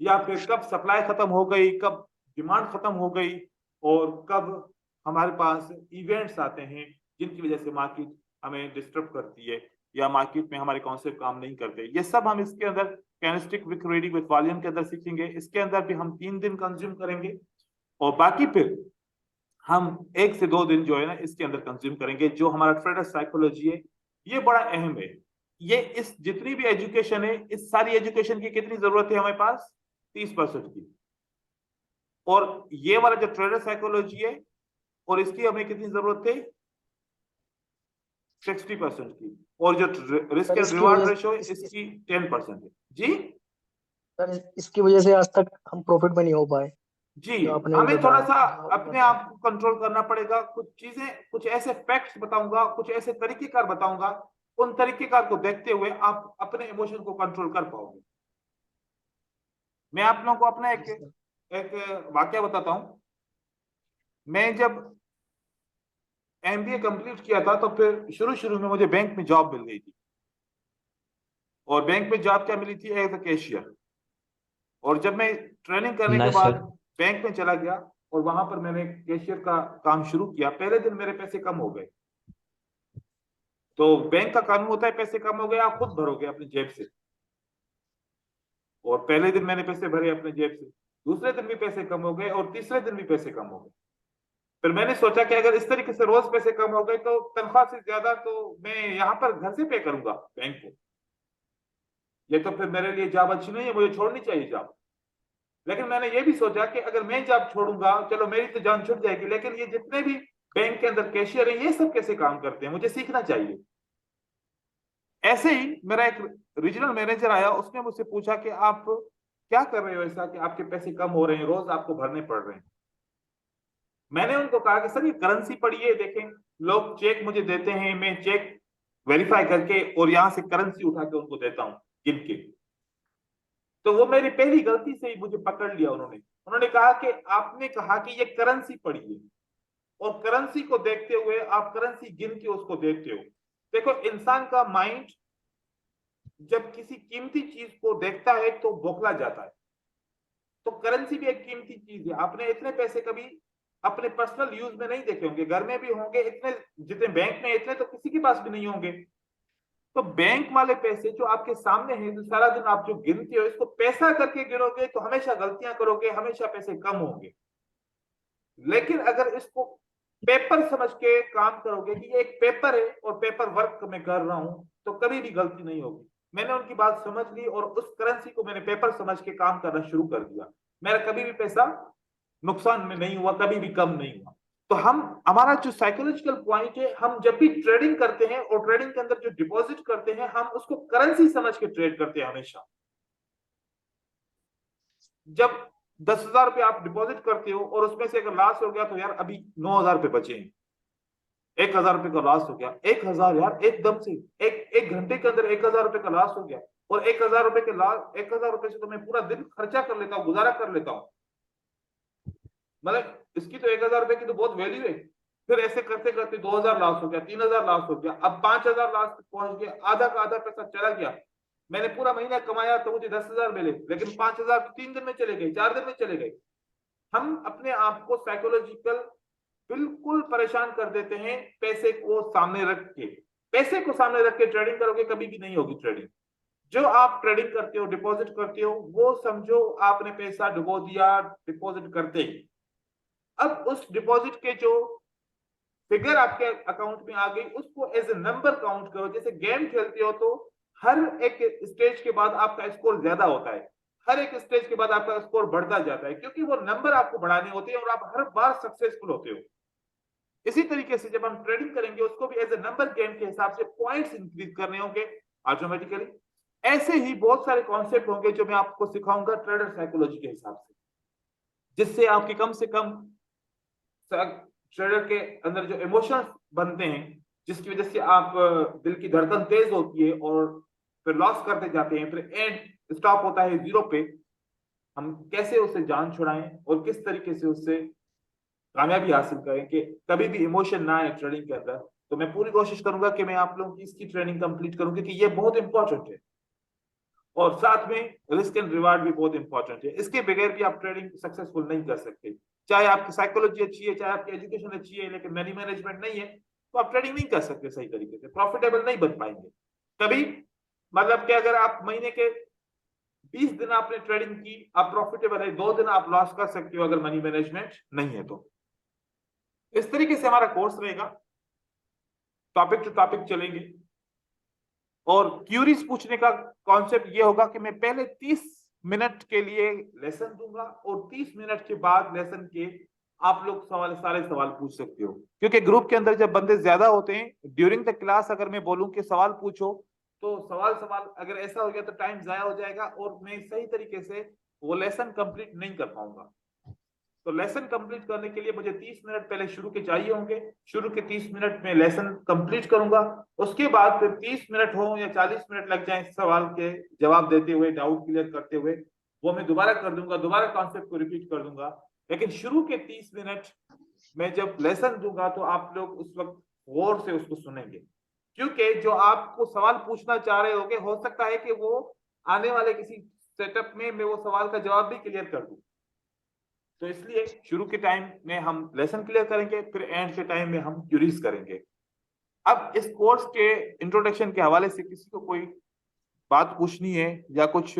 या फिर कब सप्लाई खत्म हो गई, कब डिमांड खत्म हो गई, और कब हमारे पास इवेंट्स आते हैं जिनकी वजह से मार्केट हमें डिस्टर्ब करती है या मार्केट में हमारे कॉन्सेप्ट काम नहीं करते। ये सब हम इसके अंदर candlestick wick reading with volume के अंदर सीखेंगे। इसके अंदर भी हम 3 दिन कंज्यूम करेंगे, और बाकी फिर हम 1 से 2 दिन जो है ना इसके अंदर कंज्यूम करेंगे। जो हमारा ट्रेडर साइकोलॉजी है ये बड़ा अहम है। ये इस जितनी भी एजुकेशन है, इस सारी एजुकेशन की कितनी जरूरत है हमारे पास? 30% की। और ये वाला जो ट्रेडर साइकोलॉजी है और इसकी हमें कितनी जरूरत है? 60% की। और जो रिस्क एंड रिवार्ड रेशियो है इसकी 10% है। जी सर, इसकी वजह से आज तक हम प्रॉफिट में नहीं हो पाए। जी, जो आपने हमें बताया, थोड़ा सा जो अपने आप को कंट्रोल करना पड़ेगा। कुछ चीजें, कुछ ऐसे फैक्ट्स बताऊंगा, कुछ ऐसे तरीकेकार बताऊंगा, उन तरीकेकार को देखते हुए आप अपने इमोशन को कंट्रोल कर पाओगे। मैं आप लोगों को अपना एक वाकया बताता हूं। मैं जब MBA कंप्लीट किया था तो फिर शुरू में मुझे बैंक में जॉब मिल गई थी, और बैंक में जॉब क्या मिली थी? As a cashier. और जब मैं ट्रेनिंग करने के नाइस बाद सर। बैंक में चला गया और वहां पर मैंने कैशियर का काम शुरू किया, पहले दिन मेरे पैसे कम हो गए। तो बैंक का कानून होता है पैसे कम हो गए आप खुद भरोगे अपनी जेब से, और पहले दिन मैंने पैसे भरे अपने जेब से, दूसरे दिन भी पैसे कम हो गए, और तीसरे दिन भी पैसे कम हो गए। फिर मैंने सोचा कि अगर इस तरीके से रोज पैसे कम हो गए तो तनख्वाह से ज्यादा तो मैं यहाँ पर घर से पे करूंगा बैंक को। ये तो फिर मेरे लिए जॉब अच्छी नहीं है, मुझे छोड़नी चाहिए जॉब। लेकिन मैंने ये भी सोचा कि अगर मैं जॉब छोड़ूंगा, चलो मेरी तो जान छूट जाएगी, लेकिन ये जितने भी बैंक के अंदर कैशियर हैं ये सब कैसे काम करते हैं, मुझे सीखना चाहिए। ऐसे ही मेरा एक रीजनल मैनेजर आया, उसने मुझसे पूछा कि आप क्या कर रहे हो ऐसा कि आपके पैसे कम हो रहे हैं, रोज आपको भरने पड़ रहे हैं। मैंने उनको कहा कि सर ये करेंसी पड़ी है, देखें लोग चेक मुझे देते हैं, मैं चेक वेरीफाई करके और यहां से करेंसी उठा के उनको देता हूं गिन के। तो वो मेरी पहली गलती से ही मुझे पकड़ लिया उन्होंने कहा कि आपने कहा कि ये करेंसी पड़ी है, और करेंसी को देखते हुए आप करेंसी गिन के उसको देखते हो। देखो, इंसान का माइंड जब किसी कीमती चीज को देखता है तो बौखला जाता है। तो करेंसी भी एक कीमती चीज है। आपने इतने पैसे कभी अपने पर्सनल यूज में नहीं देखे होंगे, घर में भी होंगे इतने, जितने बैंक में इतने तो किसी के पास भी नहीं होंगे। तो बैंक वाले पैसे जो आपके सामने हैं, जो सारा दिन आप जो गिनते हो, इसको पैसा करके गिनोगे तो हमेशा गलतियां करोगे, हमेशा पैसे कम होंगे। लेकिन अगर इसको पेपर समझ के काम करोगे कि ये एक पेपर है और पेपर वर्क मैं कर रहा हूं, तो कभी भी गलती नहीं होगी। मैंने उनकी बात समझ ली और उस करेंसी को मैंने पेपर समझ के काम करना शुरू कर दिया। मेरा कभी भी पैसा नुकसान में नहीं हुआ, कभी भी कम नहीं हुआ। तो हमारा जो साइकोलॉजिकल पॉइंट है, हम जब भी ट्रेडिंग करते हैं और ट्रेडिंग के अंदर जो डिपॉजिट करते हैं, हम उसको करेंसी समझ के ट्रेड करते हैं हमेशा। जब 10,000 रुपये आप डिपॉजिट करते हो और उसमें से अगर लॉस हो गया तो यार अभी 9,000 रुपये बचे हैं, 1,000 रुपये का लॉस हो गया। 1,000 यार एकदम से एक घंटे के अंदर 1,000 रुपये का लॉस हो गया। और 1,000 रुपये के लॉस, 1,000 रुपये से तो मैं पूरा दिन खर्चा कर लेता हूँ, गुजारा कर लेता हूँ। मतलब इसकी तो 1,000 रुपये की तो बहुत वैल्यू है। फिर ऐसे करते करते 2,000 लॉस हो गया, 3,000 लॉस हो गया, अब 5,000 लॉस तक पहुंच गया, आधा का आधा पैसा चला गया। मैंने पूरा महीना कमाया तो मुझे 10,000 मिले, लेकिन 5,000 3 दिन में चले गए, 4 दिन में चले गए। हम अपने आप को साइकोलॉजिकल बिल्कुल परेशान कर देते हैं पैसे को सामने रख के। पैसे को सामने रख के ट्रेडिंग करोगे कभी भी नहीं होगी ट्रेडिंग। जो आप ट्रेडिंग करते हो, डिपॉजिट करते हो, वो समझो आपने पैसा डुबो दिया डिपॉजिट करते ही। अब उस डिपॉजिट के जो फिगर आपके अकाउंट में आ गई, उसको एज ए नंबर काउंट करो। जैसे गेम खेलते हो तो हर एक स्टेज के बाद आपका स्कोर ज्यादा होता है, हर एक स्टेज के बाद आपका स्कोर बढ़ता जाता है, क्योंकि वो नंबर आपको बढ़ाने होते हैं और आप हर बार सक्सेसफुल होते हो। इसी तरीके से जब हम ट्रेडिंग करेंगे, उसको भी एज ए नंबर गेम के हिसाब से पॉइंट्स इंक्रीज करने होंगे ऑटोमेटिकली। ऐसे ही बहुत सारे कॉन्सेप्ट होंगे जो मैं आपको सिखाऊंगा ट्रेडर साइकोलॉजी के हिसाब से, जिससे आपकी कम से कम ट्रेडर के अंदर जो इमोशंस बनते हैं, जिसकी वजह से आप दिल की धड़कन तेज होती है और फिर लॉस करते जाते हैं, फिर एंड स्टॉप होता है 0 पे, हम कैसे उससे जान छुड़ाएं और किस तरीके से उससे कामयाबी हासिल करें कि कभी भी इमोशन ना आए ट्रेडिंग के अंदर। तो मैं पूरी कोशिश करूंगा कि मैं आप लोगों की इसकी ट्रेनिंग कंप्लीट करूं, क्योंकि ये बहुत इंपॉर्टेंट है और साथ में रिस्क एंड रिवार्ड भी बहुत इंपॉर्टेंट है। इसके बगैर भी आप ट्रेडिंग सक्सेसफुल नहीं कर सकते। चाहे आपकी साइकोलॉजी अच्छी है, चाहे आपकी एजुकेशन अच्छी है, लेकिन मनी मैनेजमेंट नहीं है तो आप ट्रेडिंग नहीं कर सकते सही तरीके से, प्रॉफिटेबल नहीं बन पाएंगे कभी। मतलब कि अगर आप महीने के 20 दिन आपने ट्रेडिंग की, आप प्रॉफिटेबल है, 2 दिन आप लॉस कर सकते हो अगर मनी मैनेजमेंट नहीं है तो। इस तरीके से हमारा कोर्स रहेगा, टॉपिक टू टॉपिक चलेंगे और क्यूरीज पूछने का कॉन्सेप्ट ये होगा कि मैं पहले 30 मिनट के लिए लेसन दूंगा और 30 मिनट के बाद लेसन के आप लोग सारे सवाल पूछ सकते हो, क्योंकि ग्रुप के अंदर जब बंदे ज्यादा होते हैं ड्यूरिंग द क्लास अगर मैं बोलूं कि सवाल पूछो तो सवाल अगर ऐसा हो गया तो टाइम जाया हो जाएगा और मैं सही तरीके से वो लेसन कंप्लीट नहीं कर पाऊंगा। तो लेसन कंप्लीट करने के लिए मुझे 30 मिनट पहले शुरू के चाहिए होंगे। शुरू के 30 मिनट में लेसन कंप्लीट करूंगा, उसके बाद फिर 30 मिनट हो या 40 मिनट लग जाए सवाल के जवाब देते हुए, डाउट क्लियर करते हुए, वो मैं दोबारा कर दूंगा, दोबारा कॉन्सेप्ट को रिपीट कर दूंगा। लेकिन शुरू के 30 मिनट में जब लेसन दूंगा तो आप लोग उस वक्त गौर से उसको सुनेंगे, क्योंकि जो आपको सवाल पूछना चाह रहे होंगे हो सकता है कि वो आने वाले किसी सेटअप में मैं वो सवाल का जवाब भी क्लियर कर दूं। तो इसलिए शुरू के टाइम में हम लेसन क्लियर करेंगे, फिर एंड के टाइम में हम क्यूरीज करेंगे। अब इस कोर्स के इंट्रोडक्शन के हवाले से किसी को कोई बात पूछनी है या कुछ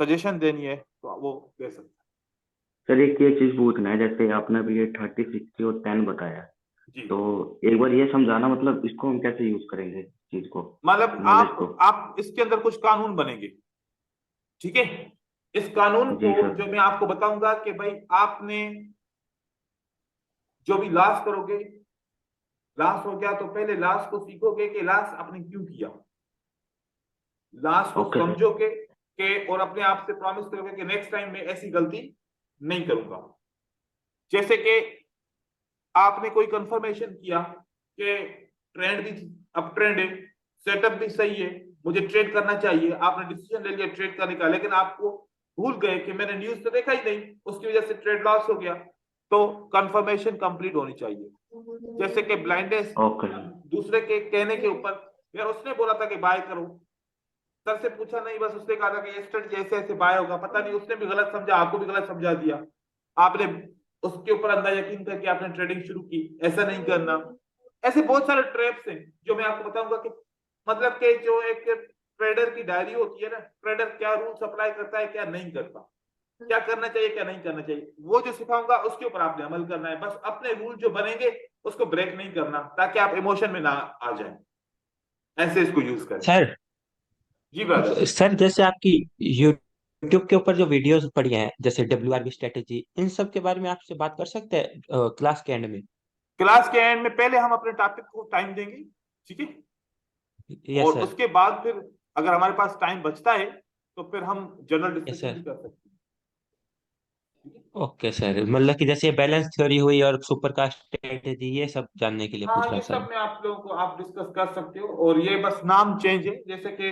सजेशन देनी है तो वो दे सकते हैं। सर एक ये चीज पूछना है, जैसे आपने अभी ये 30, 60 और 10 बताया, जी। तो एक बार ये समझाना, मतलब इसको हम कैसे यूज करेंगे इस चीज को, मतलब knowledge को? आप इसके अंदर कुछ कानून बनेंगे, ठीक है। इस कानून जी को सर। जो मैं आपको बताऊंगा कि भाई आपने जो भी लॉस करोगे, लॉस हो गया तो पहले लॉस को सीखोगे कि लॉस आपने क्यों किया, लॉस को ओके सर। समझोगे कि और अपने आप से प्रॉमिस करोगे कि नेक्स्ट टाइम मैं ऐसी गलती नहीं करूंगा। जैसे कि आपने कोई कंफर्मेशन किया कि ट्रेंड भी अप ट्रेंड है, सेटअप भी सही है, मुझे ट्रेड करना चाहिए, आपने डिसीजन ले लिया ट्रेड करने का, लेकिन आपको भूल गए कि मैंने न्यूज तो देखा ही नहीं, उसकी वजह से ट्रेड लॉस हो गया, तो कंफर्मेशन कंप्लीट होनी चाहिए। जैसे कि ब्लाइंडनेस ओके। दूसरे के कहने के ऊपर, यार उसने बोला था कि बाय करो, सर से पूछा नहीं, बस उसने कहा था कि ये स्ट्रेटजी ऐसे ऐसे बाय होगा, पता नहीं उसने भी गलत समझा, आपको भी गलत समझा दिया, आपने उसके ऊपर अंधा यकीन करके आपने ट्रेडिंग शुरू की। ऐसा नहीं करना। ऐसे बहुत सारे ट्रैप्स हैं जो मैं आपको बताऊंगा कि मतलब कि जो एक ट्रेडर की डायरी होती है ना, ट्रेडर क्या रूल्स अप्लाई करता है, क्या नहीं करता, क्या करना चाहिए क्या नहीं करना चाहिए, वो जो सिखाऊंगा उसके ऊपर आपने अमल करना है। बस अपने रूल जो बनेंगे उसको ब्रेक नहीं करना, ताकि आप इमोशन में ना आ जाए। ऐसे इसको यूज करें। सर जी ब्रदर। सर जैसे आपकी यूट्यूब के ऊपर जो वीडियोस पड़ी हैं, जैसे WRB स्ट्रेटेजी, इन सब के बारे में आपसे बात कर सकते हैं क्लास के एंड में? क्लास के एंड में पहले हम अपने टॉपिक को टाइम देंगे, ठीक है, यस और सर। उसके बाद फिर अगर हमारे पास टाइम बचता है तो फिर हम जनरल यस डिस्कशन सर। भी कर सकते हैं। ओके सर, मतलब कि जैसे बैलेंस थ्योरी हुई और सुपर का स्ट्रेटेजी, ये सब जानने के लिए पूछ हाँ, रहा ये सर। सब में आप लोगों को आप डिस्कस कर सकते हो, और ये बस नाम चेंज है। जैसे कि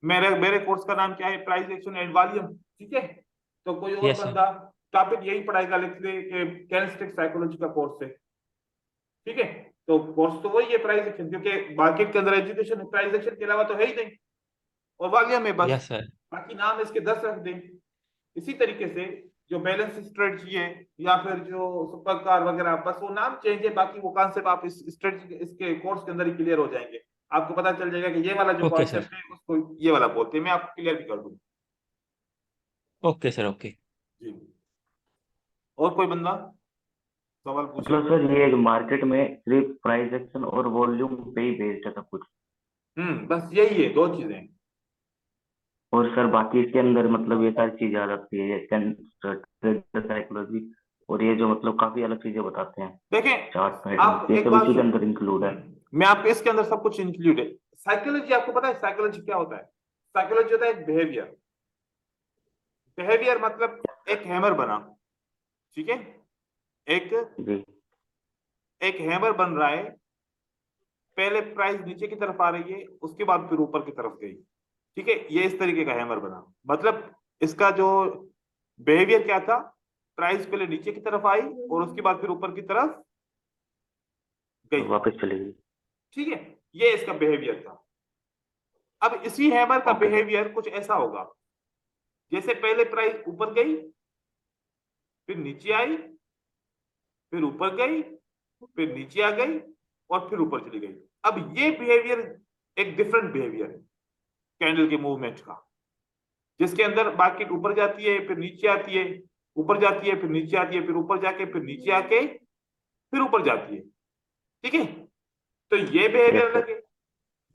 मेरे कोर्स का नाम क्या है, प्राइस एक्शन एंड वॉल्यूम, ठीक है, तो कोई और यस सर। बंदा टॉपिक यही पढ़ाएगा, लिख ले कि कैंडलस्टिक साइकोलॉजी का कोर्स है, ठीक है, तो कोर्स तो वही है प्राइस एक्शन, क्योंकि मार्केट के अंदर एजुकेशन प्राइस एक्शन के अलावा तो है ही नहीं, और वॉल्यूम है बस, यस सर। बाकी नाम इसके 10 रख दें। इसी तरीके से जो बैलेंस स्ट्रेटजी है या फिर जो सुपर कार वगैरह, बस वो नाम चेंज है, बाकी वो कॉन्सेप्ट आप इस स्ट्रेटजी इसके कोर्स के अंदर ही क्लियर हो जाएंगे। आपको पता चल जाएगा कि ये वाला जो ओके सर। कॉन्सेप्ट है उसको ये वाला बोलते हैं, मैं आपको क्लियर भी कर दूंगा। Okay sir. ओके। जी, और कोई बंदा सवाल पूछे? मतलब सर ये मार्केट में सिर्फ प्राइस एक्शन और वॉल्यूम पे ही बेस्ड है सब कुछ? बस यही है, 2 चीजें। और सर बाकी इसके अंदर मतलब ये सारी चीजें आ जाती है, ट्रेडर साइकोलॉजी, और ये जो मतलब काफी अलग चीजें बताते हैं, देखें, चार्ट आप पैटर्न, ये एक सब बात इसी के सुन, अंदर इंक्लूड है। मैं आपको इसके अंदर सब कुछ इंक्लूड है। साइकोलॉजी आपको पता है साइकोलॉजी क्या होता है? साइकोलॉजी होता है एक बिहेवियर। बिहेवियर मतलब एक हैमर बना, ठीक है, एक जी एक हैमर बन रहा है, पहले प्राइस नीचे की तरफ आ रही है, उसके बाद फिर ऊपर की तरफ गई, ठीक है, ये इस तरीके का हैमर बना। मतलब इसका जो बिहेवियर क्या था, प्राइस पहले नीचे की तरफ आई और उसके बाद फिर ऊपर की तरफ गई, वापस चली गई। ठीक है, ये इसका बिहेवियर था। अब इसी हैमर का ओके बिहेवियर कुछ ऐसा होगा, जैसे पहले प्राइस ऊपर गई, फिर नीचे आई, फिर ऊपर गई, फिर नीचे आ गई और फिर ऊपर चली गई। अब ये बिहेवियर एक डिफरेंट बिहेवियर है कैंडल के मूवमेंट का, जिसके अंदर मार्केट ऊपर जाती है, फिर नीचे आती है, ऊपर जाती है, फिर नीचे आती है, फिर ऊपर जाके, फिर नीचे आके, फिर ऊपर जाती है, ठीक है। तो ये बिहेवियर यस सर। अलग है,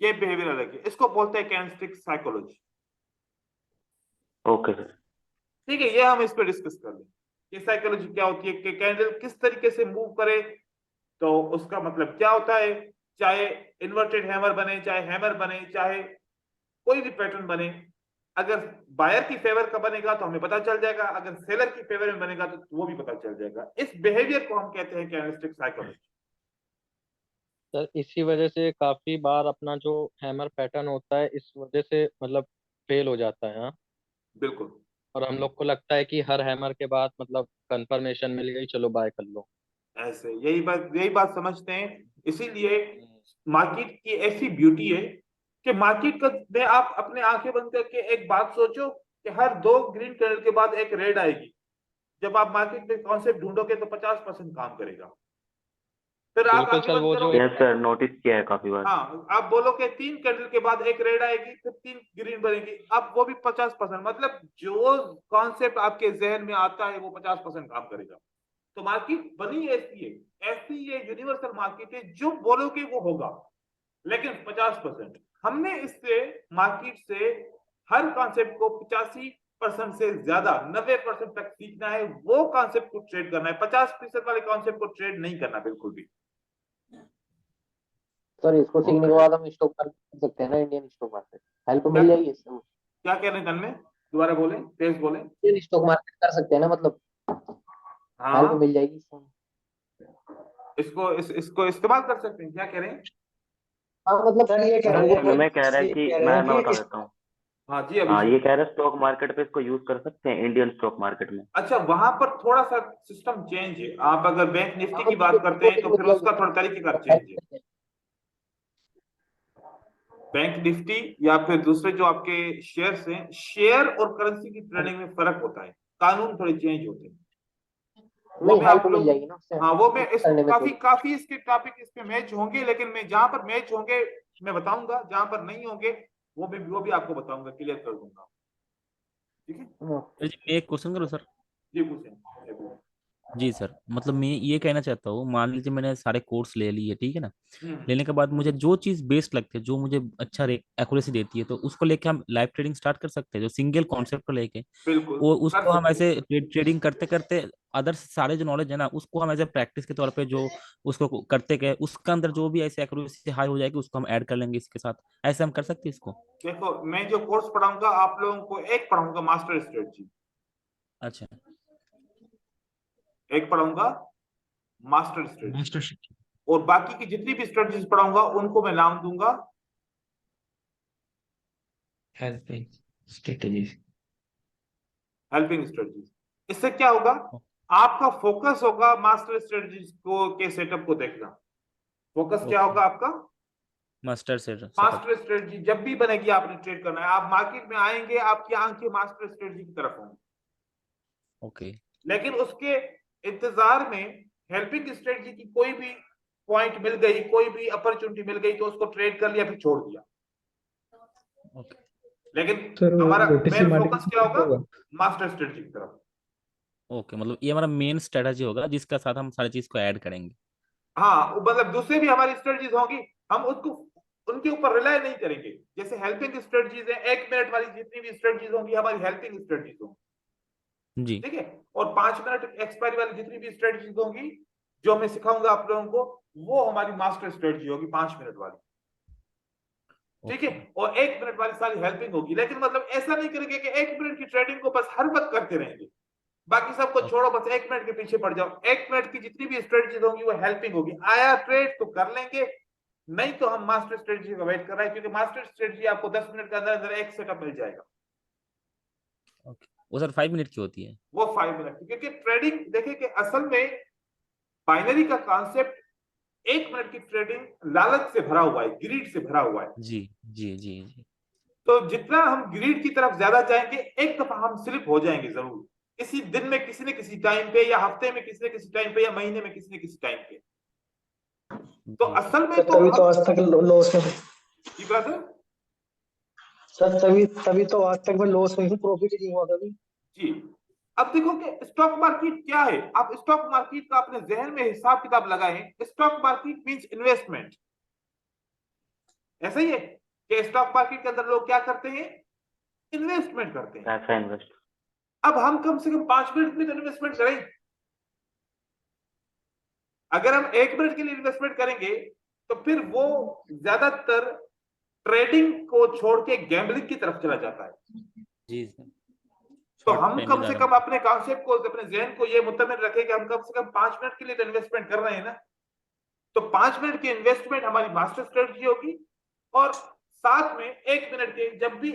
ये बिहेवियर अलग है, इसको बोलते हैं कैंडलस्टिक साइकोलॉजी, ओके सर। ठीक है। ये हम इस पर डिस्कस कर लें कि साइकोलॉजी क्या होती है, कि कैंडल किस तरीके से मूव करे, तो उसका मतलब क्या होता है, चाहे इन्वर्टेड हैमर बने, चाहे हैमर बने, चाहे कोई भी पैटर्न बने, अगर बायर की फेवर का बनेगा तो हमें पता चल जाएगा, अगर सेलर की फेवर में बनेगा तो वो भी पता चल जाएगा। इस बिहेवियर को हम कहते हैं कैंडलस्टिक साइकोलॉजी। सर इसी वजह से काफी बार अपना जो हैमर पैटर्न होता है इस वजह से मतलब फेल हो जाता है। हाँ, बिल्कुल और हम लोग को लगता है कि हर हैमर के बाद मतलब कंफर्मेशन मिल गई, चलो बाय कर लो। ऐसे यही बात समझते हैं। इसीलिए मार्केट की ऐसी ब्यूटी है कि मार्केट का में आप अपने आंखें बंद करके एक बात सोचो कि हर 2 ग्रीन कलर के बाद एक रेड आएगी। जब आप मार्केट में कॉन्सेप्ट ढूंढोगे तो 50% काम करेगा। फिर आप बिल्कुल आंखें सर, बंद वो जो करोगे, यस सर, नोटिस किया है काफी बार। हाँ, आप बोलोगे 3 कैंडल के बाद एक रेड आएगी, फिर 3 ग्रीन बनेगी, अब वो भी 50%। मतलब जो कॉन्सेप्ट आपके जहन में आता है वो 50% काम करेगा। तो मार्केट बनी ऐसी है, ऐसी ये यूनिवर्सल मार्केट है, जो बोलोगे वो होगा, लेकिन 50%। हमने इससे मार्केट से हर कॉन्सेप्ट को 85% से ज्यादा 90% तक सीखना है, वो कॉन्सेप्ट को ट्रेड करना है। 50% वाले कॉन्सेप्ट को ट्रेड नहीं करना बिल्कुल भी। सर इसको सीखने के ओके बाद हम स्टॉक मार्केट कर सकते हैं ना, इंडियन स्टॉक मार्केट हेल्प क्या मिल जाएगी इससे? क्या कह रहे हैं तन्मय, दोबारा बोले, तेज बोले। इंडियन स्टॉक मार्केट कर सकते हैं ना, मतलब हेल्प हाँ, मिल जाएगी इससे? इसको इस्तेमाल कर सकते हैं, क्या कह रहे हैं। हाँ मतलब सर ये कह अगर रहे वो हैं तन्मय कह रहा है कि कह रहे मैं हैं मैं बता कि देता हूँ। हाँ जी हाँ, अभिषेक। ये कह रहा है स्टॉक मार्केट पे इसको यूज कर सकते हैं, इंडियन स्टॉक मार्केट में। अच्छा, वहां पर थोड़ा सा सिस्टम चेंज है। आप अगर बैंक निफ्टी हाँ की मतलब बात करते वो हैं भी तो फिर मतलब उसका थोड़ा तरीके का हेल्प चेंज है। बैंक निफ्टी या फिर दूसरे जो आपके शेयर्स हैं, शेयर और करेंसी की ट्रेडिंग में फर्क होता है, कानून थोड़े चेंज होते हैं। वो नहीं मैं हेल्प आप मिल लोग, जाएगी ना उससे हाँ, वो मैं इसको करने में काफी थोड़ी। काफी इसके टॉपिक इस पे मैच होंगे, लेकिन मैं जहां पर मैच होंगे मैं बताऊंगा, जहां पर नहीं होंगे वो भी आपको बताऊंगा, क्लियर कर दूंगा, ठीक है। सर जी मैं एक क्वेश्चन करूँ सर? जी पूछें। जी सर, मतलब मैं ये कहना चाहता हूँ, मान लीजिए मैंने सारे कोर्स ले लिए, ठीक है ना? हम्म, लेने के बाद मुझे जो चीज़ बेस्ट लगती है, जो मुझे अच्छा एक्यूरेसी देती है, तो उसको लेके हम लाइव ट्रेडिंग स्टार्ट कर सकते हैं, जो सिंगल कॉन्सेप्ट को लेके। बिल्कुल और कर उसको हम सकते हैं। ऐसे ट्रेडिंग करते करते अदर सारे जो नॉलेज है ना, उसको हम ऐसे प्रैक्टिस के तौर पे जो उसको करते गए, उसका अंदर जो भी ऐसे एक्यूरेसी हाई हो जाएगी उसको हम ऐड कर लेंगे इसके साथ। ऐसे हम कर सकते हैं इसको? देखो, मैं जो कोर्स पढ़ाऊंगा आप लोगों को, एक पढ़ाऊंगा मास्टर स्ट्रेटजी, अच्छा। एक पढ़ाऊंगा मास्टर स्ट्रेटजी, मास्टर। और बाकी की जितनी भी स्ट्रेटजीज पढ़ाऊंगा उनको मैं नाम दूंगा हेल्पिंग स्ट्रेटजी। Helping strategies. इससे क्या होगा, आपका फोकस होगा मास्टर स्ट्रेटजीज को के सेटअप को देखना। फोकस क्या होगा ओके, आपका, मास्टर सेटअप। मास्टर स्ट्रेटजी जब भी बनेगी आपने ट्रेड करना है, आप मार्केट में आएंगे आपकी आंखें मास्टर स्ट्रेटजी की तरफ होंगी, ओके। लेकिन उसके इंतजार में हेल्पिंग स्ट्रेटजी की कोई भी पॉइंट मिल गई, कोई भी अपॉर्चुनिटी मिल गई तो उसको ट्रेड कर लिया, फिर छोड़ दिया। ओके। लेकिन सर हमारा ओटीसी मेन मार्केट फोकस क्या होगा, मास्टर स्ट्रेटजी की तरफ। ओके, मतलब ये हमारा मेन स्ट्रेटजी होगा जिसका साथ हम सारी चीज को ऐड करेंगे। हाँ, मतलब दूसरे भी हमारी स्ट्रेटजीज होंगी, हम उसको उनके ऊपर रिलाय नहीं करेंगे। जैसे हेल्पिंग स्ट्रेटजीज है, 1 मिनट वाली जितनी भी स्ट्रेटजीज होंगी हमारी हेल्पिंग स्ट्रेटजीज होंगी, जी। ठीक है। और 5 मिनट एक्सपायरी वाली जितनी भी स्ट्रेटजीज होंगी जो मैं सिखाऊंगा आप लोगों को, वो हमारी मास्टर स्ट्रेटजी होगी, 5 मिनट वाली। ठीक है, और 1 मिनट वाली सारी हेल्पिंग होगी। लेकिन मतलब ऐसा नहीं करेंगे कि 1 मिनट की ट्रेडिंग को बस हर वक्त करते रहेंगे, बाकी सबको छोड़ो, बस 1 मिनट के पीछे पड़ जाओ। 1 मिनट की जितनी भी स्ट्रेटजीज होंगी वो हेल्पिंग होगी। आया ट्रेड तो कर लेंगे, नहीं तो हम मास्टर स्ट्रेटजी का वेट कर रहे हैं, क्योंकि मास्टर स्ट्रेटजी आपको 10 मिनट के अंदर अंदर एक सेटअप मिल जाएगा। वो सर 5 मिनट की होती है? वो 5 मिनट की, क्योंकि ट्रेडिंग देखिए कि असल में बाइनरी का कॉन्सेप्ट 1 मिनट की ट्रेडिंग लालच से भरा हुआ है, ग्रीड से भरा हुआ है। जी जी जी जी। तो जितना हम ग्रीड की तरफ ज्यादा जाएंगे, एक दफा हम स्लिप हो जाएंगे जरूर, इसी दिन में किसी न किसी टाइम पे, या हफ्ते में किसी न किसी टाइम पे, या महीने में किसी न किसी टाइम पे। तो जी। असल में सर तो तभी तो हम आज तक लॉस में, की बात है सर तभी तो आज तक मैं लॉस में हूँ, प्रॉफिट ही नहीं हुआ कभी। जी। अब देखो कि स्टॉक मार्केट क्या है। आप स्टॉक मार्केट का अपने जहन में हिसाब किताब लगाएं। Stock market means investment. ऐसा ही है कि स्टॉक मार्केट के अंदर लोग क्या करते हैं, इन्वेस्टमेंट करते हैं। पैसा इन्वेस्ट। अब हम कम से कम 5 मिनट में तो इन्वेस्टमेंट करें। अगर हम 1 मिनट के लिए इन्वेस्टमेंट करेंगे तो फिर वो ज्यादातर ट्रेडिंग को छोड़ के गैम्बलिंग की तरफ चला जाता है। जी सर। तो शॉर्ट हम टाइम में कम से ज्यादा कम अपने कॉन्सेप्ट को, अपने जहन को ये मुतमिन रखें कि हम कम से कम 5 मिनट के लिए तो इन्वेस्टमेंट कर रहे हैं ना। तो 5 मिनट की इन्वेस्टमेंट हमारी मास्टर स्ट्रेटजी होगी, और साथ में 1 मिनट के जब भी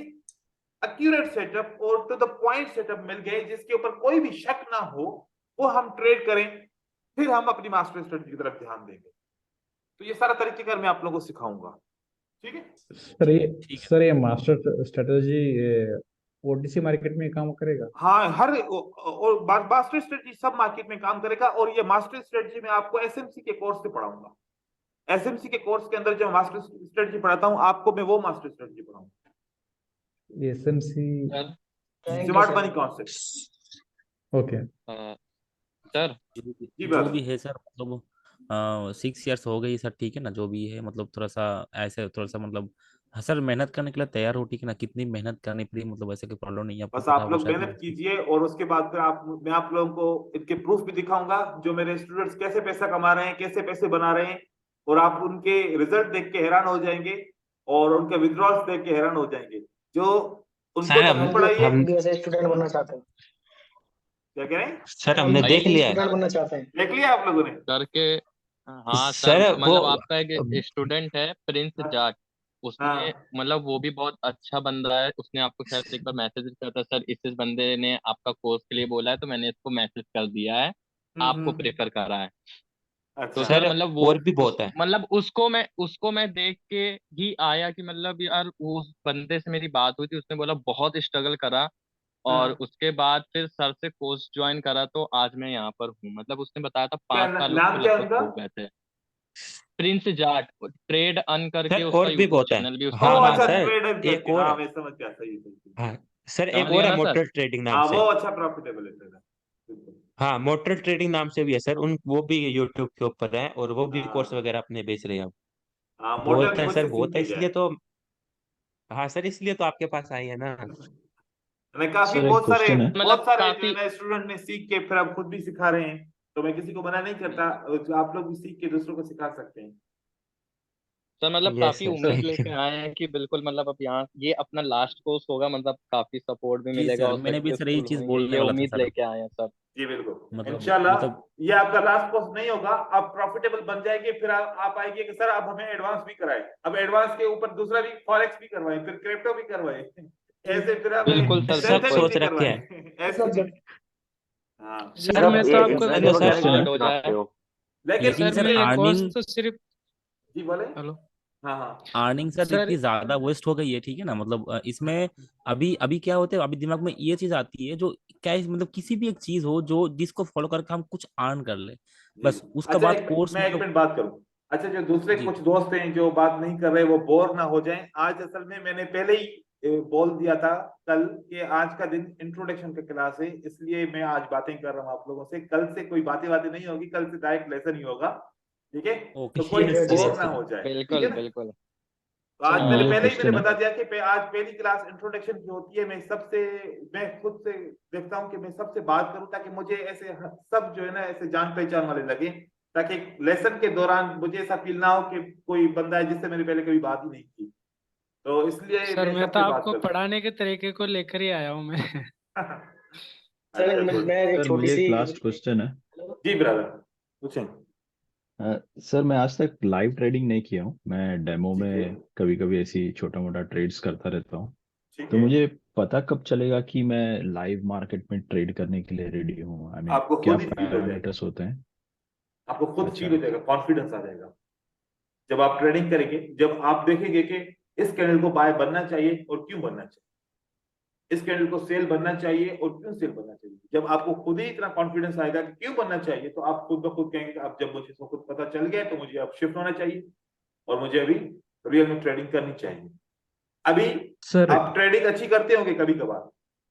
एक्यूरेट सेटअप और टू द पॉइंट सेटअप मिल गए जिसके ऊपर कोई भी शक ना हो, वो हम ट्रेड करें, फिर हम अपनी मास्टर स्ट्रेटजी की तरफ ध्यान देंगे। तो ये सारा तरीकेकार मैं आप लोगों को सिखाऊंगा। ठीक है ठीक है। सर ये मास्टर स्ट्रेटजी ओटीसी मार्केट में काम करेगा? हाँ, हर और मास्टर स्ट्रेटजी सब मार्केट में काम करेगा। और ये मास्टर स्ट्रेटजी मैं आपको एसएमसी के कोर्स से पढ़ाऊंगा। एसएमसी के कोर्स के अंदर जो मास्टर स्ट्रेटजी पढ़ाता हूँ आपको, मैं वो मास्टर स्ट्रेटजी पढ़ाऊंगा। SMC. Smart money concept. Okay sir ji जो बात भी है सर, मतलब 6 इयर्स हो गई सर, ठीक है ना, जो भी है मतलब थोड़ा सा ऐसे थोड़ा सा मतलब, हाँ सर, मेहनत करने के लिए तैयार हो, ठीक है ना, कितनी मेहनत करनी पड़ी, मतलब ऐसे कोई प्रॉब्लम नहीं है, आपको बस पता आप होगा लोग शायद मेहनत ना। कीजिए, और उसके बाद फिर मैं आप लोगों को इनके प्रूफ भी दिखाऊंगा, जो मेरे स्टूडेंट्स कैसे पैसा कमा रहे हैं, कैसे पैसे बना रहे हैं, और आप उनके रिजल्ट देख के हैरान हो जाएंगे, और उनके विड्रॉल्स देख के हैरान हो जाएंगे। जो उनको सर नहीं पढ़ाइए। हम भी ऐसे स्टूडेंट बनना चाहते हैं। क्या कह रहे हैं? सर हम हमने भी देख ऐसे लिया है स्टूडेंट बनना चाहते हैं। देख लिया आप लोगों ने? करके। हाँ सर सर, वो मतलब आपका एक स्टूडेंट है प्रिंस जाट, उसने हाँ मतलब वो भी बहुत अच्छा बंदा है, उसने आपको शायद एक बार मैसेज किया था, सर इस बंदे ने आपका कोर्स के लिए बोला है, तो मैंने इसको मैसेज कर दिया है, आपको हम्म। प्रेफर करा है। तो अच्छा। सर सर मतलब वो और भी बहुत है। मतलब उसको मैं देख के ही आया कि मतलब यार उस बंदे से मेरी बात हुई थी, उसने बोला बहुत स्ट्रगल करा, और हाँ, उसके बाद फिर सर से कोर्स ज्वाइन करा, तो आज मैं यहाँ पर हूँ। मतलब उसने बताया था क्या 5 साल उसको नाम क्या है लगभग उनका? हो गए थे। प्रिंस जाट, ट्रेड अन करके सर उसका और भी यूट्यूब बहुत है। चैनल भी उसका हाँ ओ बना हाँ अच्छा, हुआ है। सर, ट्रेडर एक करके, और हाँ है। मैं समझ गया, सही सही सही। हाँ सर, समझ एक और लिया है ना सर? मोटर ट्रेडिंग नाम हाँ से। वो अच्छा प्रॉफिटेबल है ट्रेडर, बिल्कुल। हाँ, मोटर ट्रेडिंग नाम से भी है सर, उन वो भी यूट्यूब के ऊपर है, और वो भी कोर्स हाँ वगैरह अपने बेच रहे हैं अब। हाँ, मोटर बहुत है मुझसे सर, सीख बहुत है, के गया इसलिए है। तो। हाँ सर, इसलिए तो आपके पास आई है ना। मैं काफी सर एक क्वेश्चन है। मतलब बहुत सारे जो है काफी। ना स्टूडेंट ने सीख के फिर अब खुद भी सिखा रहे हैं। तो मैं किसी को मना नहीं करता, आप लोग भी सीख के दूसरों को सिखा सकते हैं। सर मतलब यस काफी सर, उम्मीद थैंक लेके यू। आए हैं कि बिल्कुल मतलब अब यहाँ ये अपना लास्ट कोर्स होगा, मतलब काफी सपोर्ट भी जी मिलेगा सर, और मैंने भी सर यही सक्सेसफुल चीज होंगे, बोलने ये वाला था उम्मीद सर। लेके आए हैं सर। जी बिल्कुल, मतलब इंशाल्लाह। मतलब ये आपका लास्ट कोर्स नहीं होगा, आप प्रॉफिटेबल बन जाएंगे, फिर आप आएंगे कि सर अब हमें एडवांस भी कराए, अब एडवांस के ऊपर दूसरा भी फॉरेक्स भी करवाए, फिर क्रिप्टो भी करवाए, ऐसे फिर बिल्कुल हमें सर, सब स्ट्रेंथनिंग बिल्कुल। सोच भी रखे करवाए। हैं। ऐसे हाँ। जी सर सर, मैं मैं तो ये आपको हेलो इन्वेस्ट सर। कैसे स्टार्ट हो करते जाए। हो? लेकिन लेकिन सर सर मैं ये कोर्स अर्निंग तो सिर्फ। जी बोले। हेलो हाँ हाँ अर्निंग सर सर। इतनी ज्यादा वेस्ट हो गई है, ठीक है ना, मतलब इसमें अभी अभी क्या होता है, अभी दिमाग में ये चीज आती है, जो क्या है, मतलब किसी भी एक चीज हो जो जिसको फॉलो करके हम कुछ अर्न कर ले, जी। बस उसका अच्छा बाद कोर्स मैं एक मतलब। मिनट बात करूं। अच्छा, जो दूसरे जी कुछ दोस्त हैं जो बात नहीं कर रहे, वो बोर ना हो जाएं। आज असल में मैंने पहले ही बोल दिया था कल कि आज का दिन इंट्रोडक्शन का क्लास है, इसलिए मैं आज बातें कर रहा हूं आप लोगों से। कल से कोई बातें नहीं होगी, कल से डायरेक्ट लेसन ही होगा। ठीक है, ओके तो कोई सर, बोर चलिए ना चलिए। हो जाए, ठीक बिल्कुल है ना। बिल्कुल। तो आज हाँ मैंने एक पहले ही क्वेश्चन है। बता दिया कि आज पहली क्लास इंट्रोडक्शन की होती है। मैं खुद से देखता हूँ कि मैं सबसे बात करूं, ताकि मुझे ऐसे सब जो है ना ऐसे जान पहचान वाले लगे, ताकि लेसन के दौरान मुझे ऐसा फील ना हो कि कोई बंदा है जिससे मैंने पहले कभी बात ही नहीं की। तो इसलिए सर मैं मैं तो सबसे बात आपको करता हूँ। पढ़ाने के तरीके को लेकर ही आया हूँ मैं। सर अच्छा गुड। मैं एक सर छोटी मुझे एक सी लास्ट क्वेश्चन है। जी ब्रदर पूछें। सर मैं आज तक लाइव ट्रेडिंग नहीं किया हूँ, मैं डेमो ठीक है में कभी कभी ऐसी छोटा मोटा ट्रेड्स करता रहता हूँ। ठीक तो है। मुझे पता कब चलेगा कि मैं लाइव मार्केट में ट्रेड करने के लिए रेडी हूँ? आई मीन आपको क्या खुद ही फील हो जाएगा, पैरामीटर्स होते हैं? आपको खुद अच्छा। फील हो जाएगा, कॉन्फिडेंस आ जाएगा जब आप ट्रेडिंग करेंगे, जब आप देखेंगे कि इस कैंडल को बाय बनना चाहिए और क्यों बनना चाहिए, इस कैंडल को सेल बनना चाहिए और क्यों सेल बनना चाहिए। जब आपको खुद ही इतना कॉन्फिडेंस आएगा कि क्यों बनना चाहिए, तो आप खुद ब खुद कहेंगे कि अब जब मुझे इसको खुद पता चल गया है, तो मुझे अब शिफ्ट होना चाहिए और मुझे अभी रियल में ट्रेडिंग करनी चाहिए। अभी सर आप ट्रेडिंग अच्छी करते होंगे कभी कभार,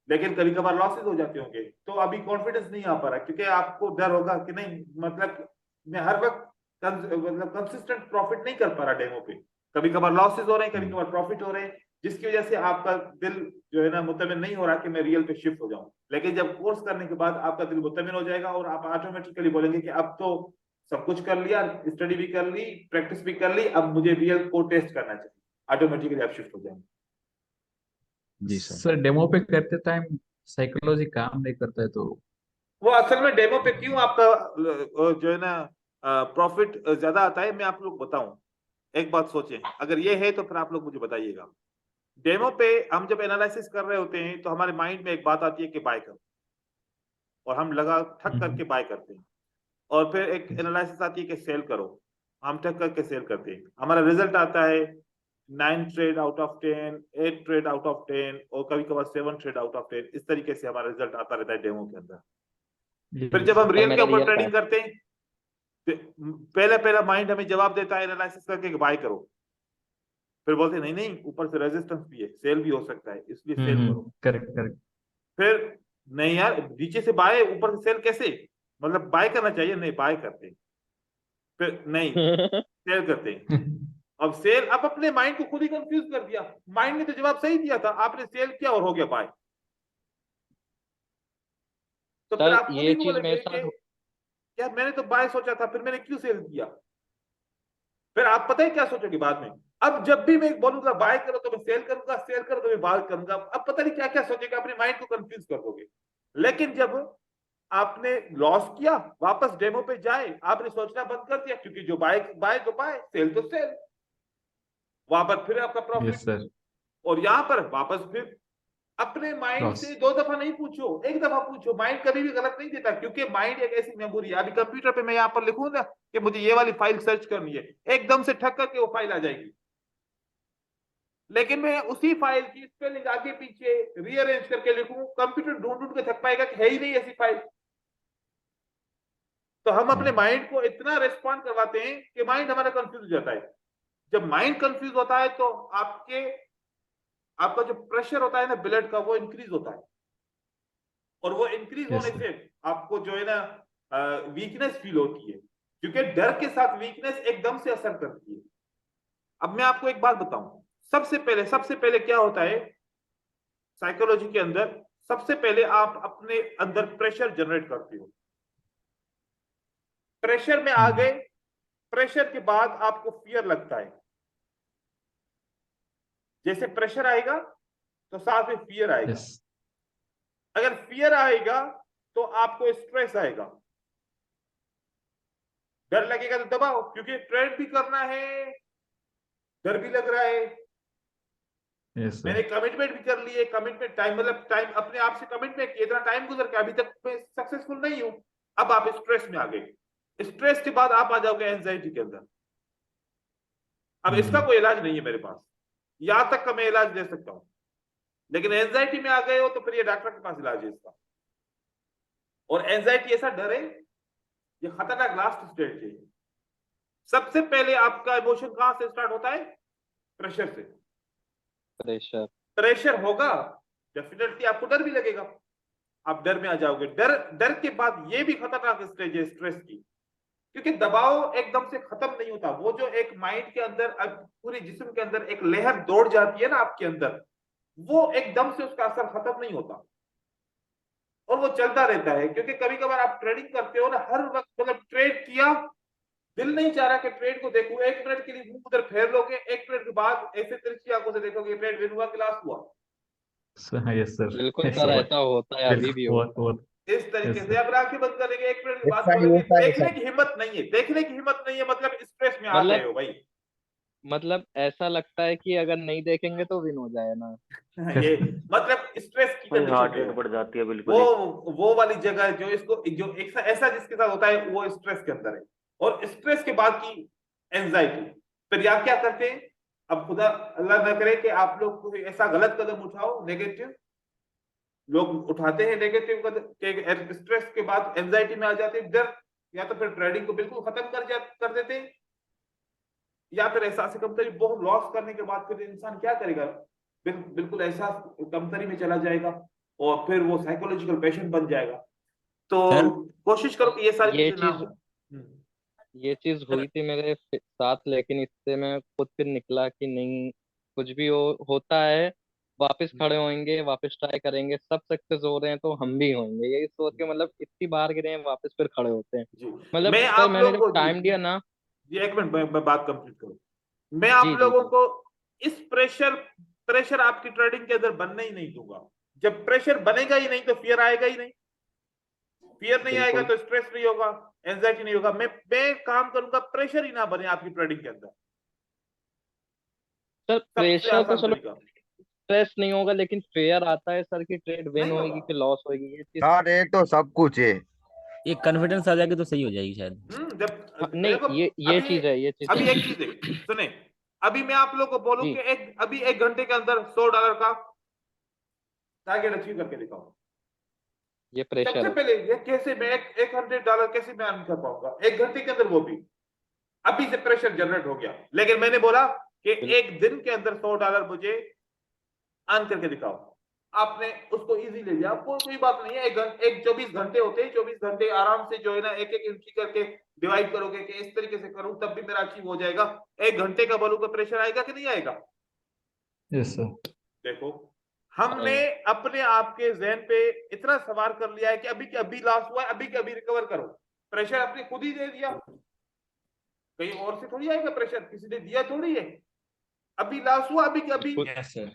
लेकिन कभी कभार लॉसेस हो जाते होंगे, तो अभी कॉन्फिडेंस नहीं आ पा रहा, क्योंकि आपको डर होगा कि नहीं, मतलब मैं हर वक्त मतलब कंसिस्टेंट प्रॉफिट नहीं कर पा रहा डेमो पे, कभी कभार लॉसेस हो रहे हैं, कभी कभार प्रॉफिट हो रहे हैं, जिसकी वजह से आपका दिल जो है ना मुतमिन नहीं हो रहा कि मैं रियल पे शिफ्ट हो जाऊं। लेकिन जब कोर्स करने के बाद आपका दिल मुतमिन हो जाएगा और आप ऑटोमेटिकली बोलेंगे कि अब तो सब कुछ कर लिया, स्टडी भी कर ली, प्रैक्टिस भी कर ली, अब मुझे रियल को टेस्ट करना चाहिए, ऑटोमेटिकली आप शिफ्ट हो जाएंगे। जी सर। सर डेमो पे करते टाइम साइकोलॉजी काम नहीं करता है तो वो असल में डेमो पे क्यों आपका जो है ना प्रॉफिट ज्यादा आता है, मैं आप लोग बताऊं। एक बात सोचें, अगर ये है तो फिर आप लोग मुझे बताइएगा। डेमो पे हम जब एनालिसिस कर रहे होते हैं तो हमारे माइंड में एक बात आती है कि बाय करो, और हम लगा ठक करके बाय करते हैं, और फिर एक एनालिसिस आती है कि सेल करो, हम ठक करके सेल करते हैं, हमारा रिजल्ट आता है 9 trade out of 10, 8 trade out of 10, और कभी कभार 7 ट्रेड आउट ऑफ 10, इस तरीके से हमारा रिजल्ट आता रहता है डेमो के अंदर। फिर जब हम सर रियल के मेरा ऊपर रियल का ट्रेडिंग करते हैं, पहले पहला माइंड हमें जवाब देता है एनालिसिस करके कि बाय करो, फिर बोलते नहीं नहीं ऊपर से रेजिस्टेंस भी है, सेल भी हो सकता है, इसलिए सेल करो। करेक्ट करेक्ट फिर नहीं यार, नीचे से बाय ऊपर से सेल कैसे, मतलब बाय करना चाहिए, नहीं बाय करते हैं। फिर नहीं सेल करते हैं। अब सेल, अब अपने माइंड को खुद ही कंफ्यूज कर दिया, माइंड ने तो जवाब सही दिया था, आपने सेल किया और हो गया बाय। तो फिर सर आप खुद ये ही चीज बोलेंगे मेरे कि साथ यार मैंने तो बाय सोचा था, फिर मैंने क्यों सेल किया। फिर आप पता है क्या सोचोगे बाद में, अब जब भी मैं बोलूंगा बाय करो तो मैं सेल करूंगा, सेल करो तो मैं बाय करूंगा, अब पता नहीं क्या क्या सोचेगा, अपने माइंड को कंफ्यूज कर दोगे। लेकिन जब आपने लॉस किया, वापस डेमो पे जाए, आपने सोचना बंद कर दिया, क्योंकि जो बाय बाय तो बाय, सेल तो सेल, वहां पर फिर आपका यस प्रॉफिट। सर और यहां पर वापस फिर अपने माइंड लॉस से 2 दफा नहीं पूछो, एक दफा पूछो, माइंड कभी भी गलत नहीं देता, क्योंकि माइंड एक ऐसी मेमोरी है। अभी कंप्यूटर पे मैं यहाँ पर लिखूं ना कि मुझे ये वाली फाइल सर्च करनी है, एकदम से ठक करके वो फाइल आ जाएगी, लेकिन मैं उसी फाइल की स्पेलिंग आगे पीछे रीअरेंज करके लिखूं, कंप्यूटर ढूंढ ढूंढ के थक पाएगा कि है ही नहीं ऐसी फाइल। तो हम अपने माइंड को इतना रेस्पॉन्ड करवाते हैं कि माइंड हमारा कंफ्यूज हो जाता है। जब माइंड कंफ्यूज होता है तो आपका जो प्रेशर होता है ना ब्लड का, वो इंक्रीज होता है, और वो इंक्रीज होने से आपको जो है ना वीकनेस फील होती है, क्योंकि डर के साथ वीकनेस एकदम से असर करती है। अब मैं आपको एक बात बताऊं, सबसे पहले क्या होता है साइकोलॉजी के अंदर, सबसे पहले आप अपने अंदर प्रेशर जनरेट करते हो, प्रेशर में आ गए, प्रेशर के बाद आपको फियर लगता है, जैसे प्रेशर आएगा तो साथ में फियर आएगा, अगर फियर आएगा तो आपको स्ट्रेस आएगा, डर लगेगा तो दबाओ, क्योंकि ट्रेड भी करना है, डर भी लग रहा है, मैंने कमिटमेंट भी कर ली है, कमिटमेंट टाइम मतलब टाइम अपने आप से कमिटमेंट किया, इतना टाइम गुजर के अभी तक मैं सक्सेसफुल नहीं हूं, अब आप स्ट्रेस में आ गए, स्ट्रेस के बाद आप आ जाओगे एंजाइटी के अंदर। अब इसका कोई इलाज नहीं है मेरे पास, यहां तक का मैं इलाज दे सकता हूं, लेकिन एंजाइटी में आ गए हो तो फिर ये डॉक्टर के पास इलाज है इसका। और एंजाइटी ऐसा डर है, ये खतरनाक लास्ट स्टेज है। सबसे पहले आपका इमोशन कहां से स्टार्ट होता है, प्रेशर से। प्रेशर होगा डेफिनेटली आपको डर भी लगेगा, आप डर में आ जाओगे, डर के बाद ये भी खतरनाक स्टेज है स्ट्रेस की, क्योंकि दबाव एकदम से खत्म नहीं होता, वो जो एक माइंड के अंदर पूरे जिस्म के अंदर एक लहर दौड़ जाती है ना आपके अंदर, वो एकदम से उसका असर खत्म नहीं होता और वो चलता रहता है। क्योंकि कभी कभार आप ट्रेडिंग करते हो ना, हर वक्त मतलब ट्रेड किया, दिल नहीं चाह रहा कि ट्रेड को देखूं, 1 मिनट के लिए मुंह उधर फेर लोगे, 1 मिनट के बाद ऐसे तिरछी आंखों से देखोगे ट्रेड विन हुआ कि लॉस हुआ। यस सर बिल्कुल सर, ऐसा होता है, अभी भी बहुत होता है। बहुत इस तरीके Yes, से अब आंखें बंद करेंगे, 1 मिनट के बाद ऐसा ही बोलेंगे होता है देखने सर। की हिम्मत नहीं है, देखने की हिम्मत नहीं है, मतलब स्ट्रेस में आ मतलब- गए हो भाई। मतलब ऐसा लगता है कि अगर नहीं देखेंगे तो विन हो जाए ना। ये मतलब स्ट्रेस की भाई कंडीशन हार्ट में रेट हो। बढ़ जाती है बिल्कुल ही। वो वाली जगह जो इसको जो ऐसा जिसके साथ होता है वो स्ट्रेस के अंदर है, और स्ट्रेस के बाद की एंजाइटी। फिर या क्या करते हैं, अब खुदा अल्लाह ना करे कि आप लोग कोई ऐसा गलत कदम उठाओ, नेगेटिव लोग उठाते हैं, नेगेटिव कदम स्ट्रेस के बाद एंजाइटी में आ जाते हैं, डर, या तो फिर ट्रेडिंग को बिल्कुल खत्म कर देते हैं, या फिर एहसास कमतरी बहुत लॉस करने के बाद फिर इंसान क्या करेगा, बिल्कुल एहसास कमतरी में चला जाएगा, और फिर वो साइकोलॉजिकल पेशेंट बन जाएगा। तो सर कोशिश करो कि ये सारी ये चीजें ना चीज हो। ये चीज हुई थी मेरे साथ, लेकिन इससे मैं खुद फिर निकला कि नहीं, कुछ भी होता है, वापस खड़े होंगे, वापस ट्राई करेंगे, सब सक्सेस हो रहे हैं तो हम भी होंगे, यही सोच के मतलब इतनी बार गिरे हैं, वापस फिर खड़े होते हैं। जी मतलब मैं सर आप मैंने लोगों जब को टाइम दिया ना। जी 1 मिनट मैं बात कंप्लीट करूं। मैं जी आप जी लोगों जी। को इस प्रेशर आपकी ट्रेडिंग के अंदर बनने ही नहीं दूंगा। जब प्रेशर बनेगा ही नहीं तो फियर आएगा ही नहीं, फियर नहीं आएगा बिल्कुल तो स्ट्रेस नहीं होगा, एंजाइटी नहीं होगा। मैं काम करूंगा प्रेशर ही ना बने आपकी ट्रेडिंग के अंदर, सर, सबसे प्रेशर तो आसान चलो, तरीका। स्ट्रेस नहीं होगा, लेकिन फेयर आता है सर की ट्रेड विन नहीं होगी होगा। कि लॉस होगी, ये चीज। सर ये तो सब कुछ है। ये कॉन्फिडेंस आ जाएगी तो सही हो जाएगी शायद। जब नहीं, देखो ये चीज है, ये चीज अभी है। एक चीज है, सुने, अभी मैं आप लोग को बोलूं जी, कि अभी 1 घंटे के अंदर $100 का टारगेट अचीव करके दिखाओ। ये प्रेशर सबसे है। पहले ये कैसे मैं $100 कैसे मैं अर्न कर पाऊंगा 1 घंटे के अंदर, वो भी अभी से प्रेशर जनरेट हो गया। लेकिन मैंने बोला कि बिल- 1 दिन के अंदर $100 मुझे अर्न करके दिखाओ। आपने उसको इजी ले लिया, कोई बात नहीं है। एक 24 घंटे होते हैं, 24 घंटे आराम से जो है ना एक एक एंट्री करके डिवाइड करोगे कि इस तरीके से करूं तब भी मेरा अचीव हो जाएगा। 1 घंटे का बोलूं तो प्रेशर आएगा कि नहीं आएगा? यस सर देखो, हमने आएगा। अपने आप के जहन पे इतना सवार कर लिया है कि अभी के अभी लॉस हुआ है, अभी के अभी रिकवर करो। प्रेशर आपने खुद ही दे दिया, कहीं और से थोड़ी आएगा प्रेशर, किसी ने दिया थोड़ी है। अभी लॉस हुआ, अभी के अभी यस सर।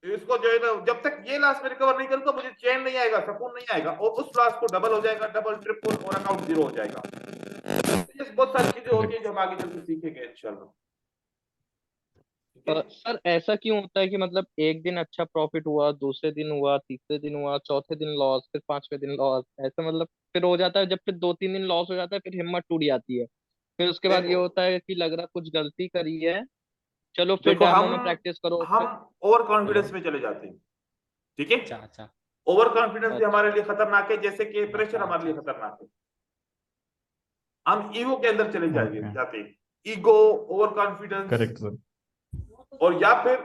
इसको जो है ना, जब तक ये लॉस में रिकवर नहीं करूंगा मुझे चैन नहीं आएगा, सुकून नहीं आएगा, और उस लॉस को डबल हो जाएगा, डबल ट्रिपल, और अकाउंट जीरो हो जाएगा। ये बहुत सारी चीजें होती है जो हम आगे चल के सीखेंगे इंशाल्लाह। सर ऐसा क्यों होता है कि मतलब एक दिन अच्छा प्रॉफिट हुआ, दूसरे दिन हुआ, तीसरे दिन हुआ, चौथे दिन लॉस, फिर पांचवें दिन लॉस, ऐसा मतलब फिर हो जाता है। जब फिर 2-3 दिन लॉस हो जाता है, फिर हिम्मत टूट जाती है। फिर उसके बाद ये देखो होता है कि लग रहा कुछ गलती करी है, चलो फिर देखो डैमो में प्रैक्टिस करो हम फिर। Over hello. कॉन्फिडेंस में चले जाते हैं, ठीक है। अच्छा अच्छा ओवर कॉन्फिडेंस भी हमारे अच्छा लिए खतरनाक है, जैसे कि प्रेशर अच्छा हमारे लिए अच्छा। खतरनाक है। हम ईगो के अंदर चले ओके जाते हैं, ego, over confidence, correct sir और या फिर